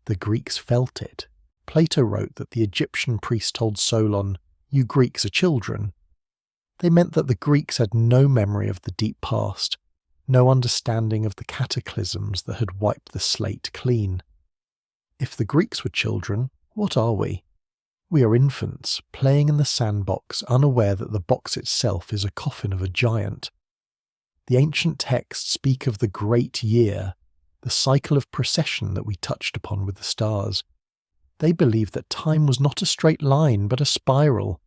The Greeks felt it. Plato wrote that the Egyptian priest told Solon, "You Greeks are children." They meant that the Greeks had no memory of the deep past, no understanding of the cataclysms that had wiped the slate clean. If the Greeks were children, what are we? We are infants, playing in the sandbox, unaware that the box itself is a coffin of a giant. The ancient texts speak of the great year, the cycle of procession that we touched upon with the stars. They believed that time was not a straight line, but a spiral.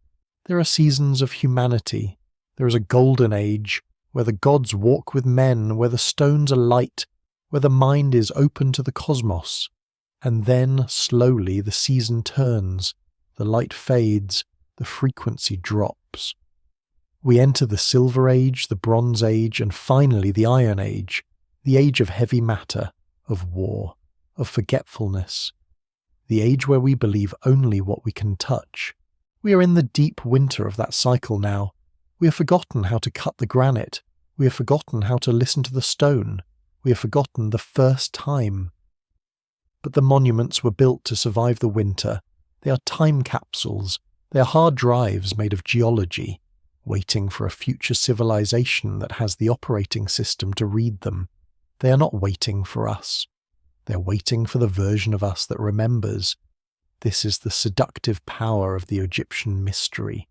There are seasons of humanity. There is a golden age, where the gods walk with men, where the stones are light, where the mind is open to the cosmos. And then, slowly, the season turns, the light fades, the frequency drops. We enter the Silver Age, the Bronze Age, and finally the Iron Age, the age of heavy matter, of war, of forgetfulness, the age where we believe only what we can touch. We are in the deep winter of that cycle now. We have forgotten how to cut the granite. We have forgotten how to listen to the stone. We have forgotten the first time. But the monuments were built to survive the winter. They are time capsules. They are hard drives made of geology, waiting for a future civilization that has the operating system to read them. They are not waiting for us. They're waiting for the version of us that remembers. This is the seductive power of the Egyptian mystery.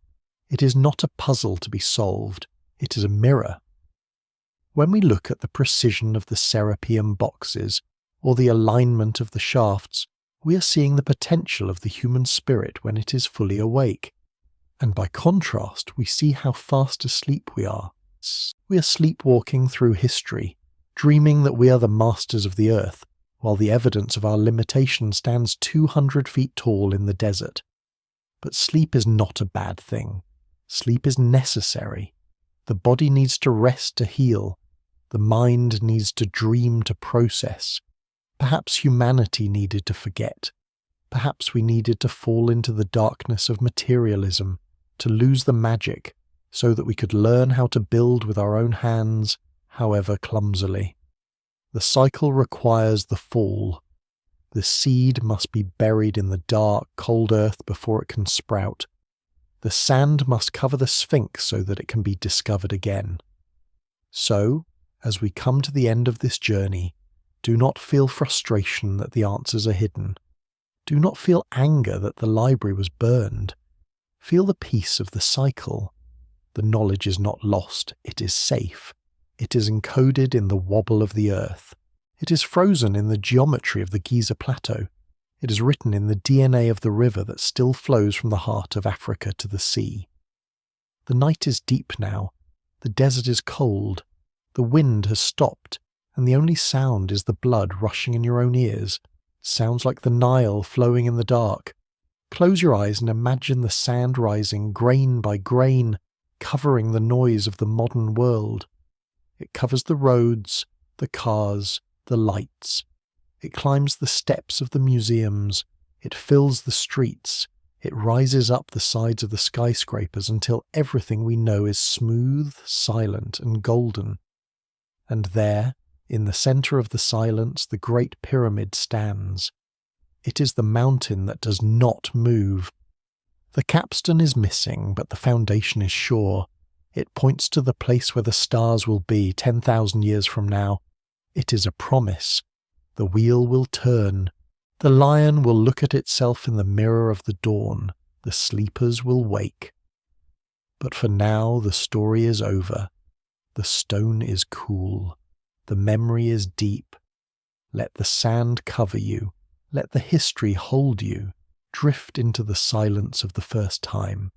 It is not a puzzle to be solved. It is a mirror. When we look at the precision of the Serapeum boxes, or the alignment of the shafts, we are seeing the potential of the human spirit when it is fully awake. And by contrast, we see how fast asleep we are. We are sleepwalking through history, dreaming that we are the masters of the earth, while the evidence of our limitation stands 200 feet tall in the desert. But sleep is not a bad thing. Sleep is necessary. The body needs to rest to heal. The mind needs to dream to process. Perhaps humanity needed to forget. Perhaps we needed to fall into the darkness of materialism, to lose the magic, so that we could learn how to build with our own hands, however clumsily. The cycle requires the fall. The seed must be buried in the dark, cold earth before it can sprout. The sand must cover the Sphinx so that it can be discovered again. So, as we come to the end of this journey, do not feel frustration that the answers are hidden. Do not feel anger that the library was burned. Feel the peace of the cycle. The knowledge is not lost, it is safe. It is encoded in the wobble of the earth. It is frozen in the geometry of the Giza Plateau. It is written in the DNA of the river that still flows from the heart of Africa to the sea. The night is deep now. The desert is cold. The wind has stopped, and the only sound is the blood rushing in your own ears. It sounds like the Nile flowing in the dark. Close your eyes and imagine the sand rising grain by grain, covering the noise of the modern world. It covers the roads, the cars, the lights. It climbs the steps of the museums. It fills the streets. It rises up the sides of the skyscrapers until everything we know is smooth, silent, and golden. And there, in the centre of the silence, the Great Pyramid stands. It is the mountain that does not move. The capstone is missing, but the foundation is sure. It points to the place where the stars will be 10,000 years from now. It is a promise. The wheel will turn. The lion will look at itself in the mirror of the dawn. The sleepers will wake. But for now, the story is over. The stone is cool. The memory is deep. Let the sand cover you. Let the history hold you. Drift into the silence of the first time.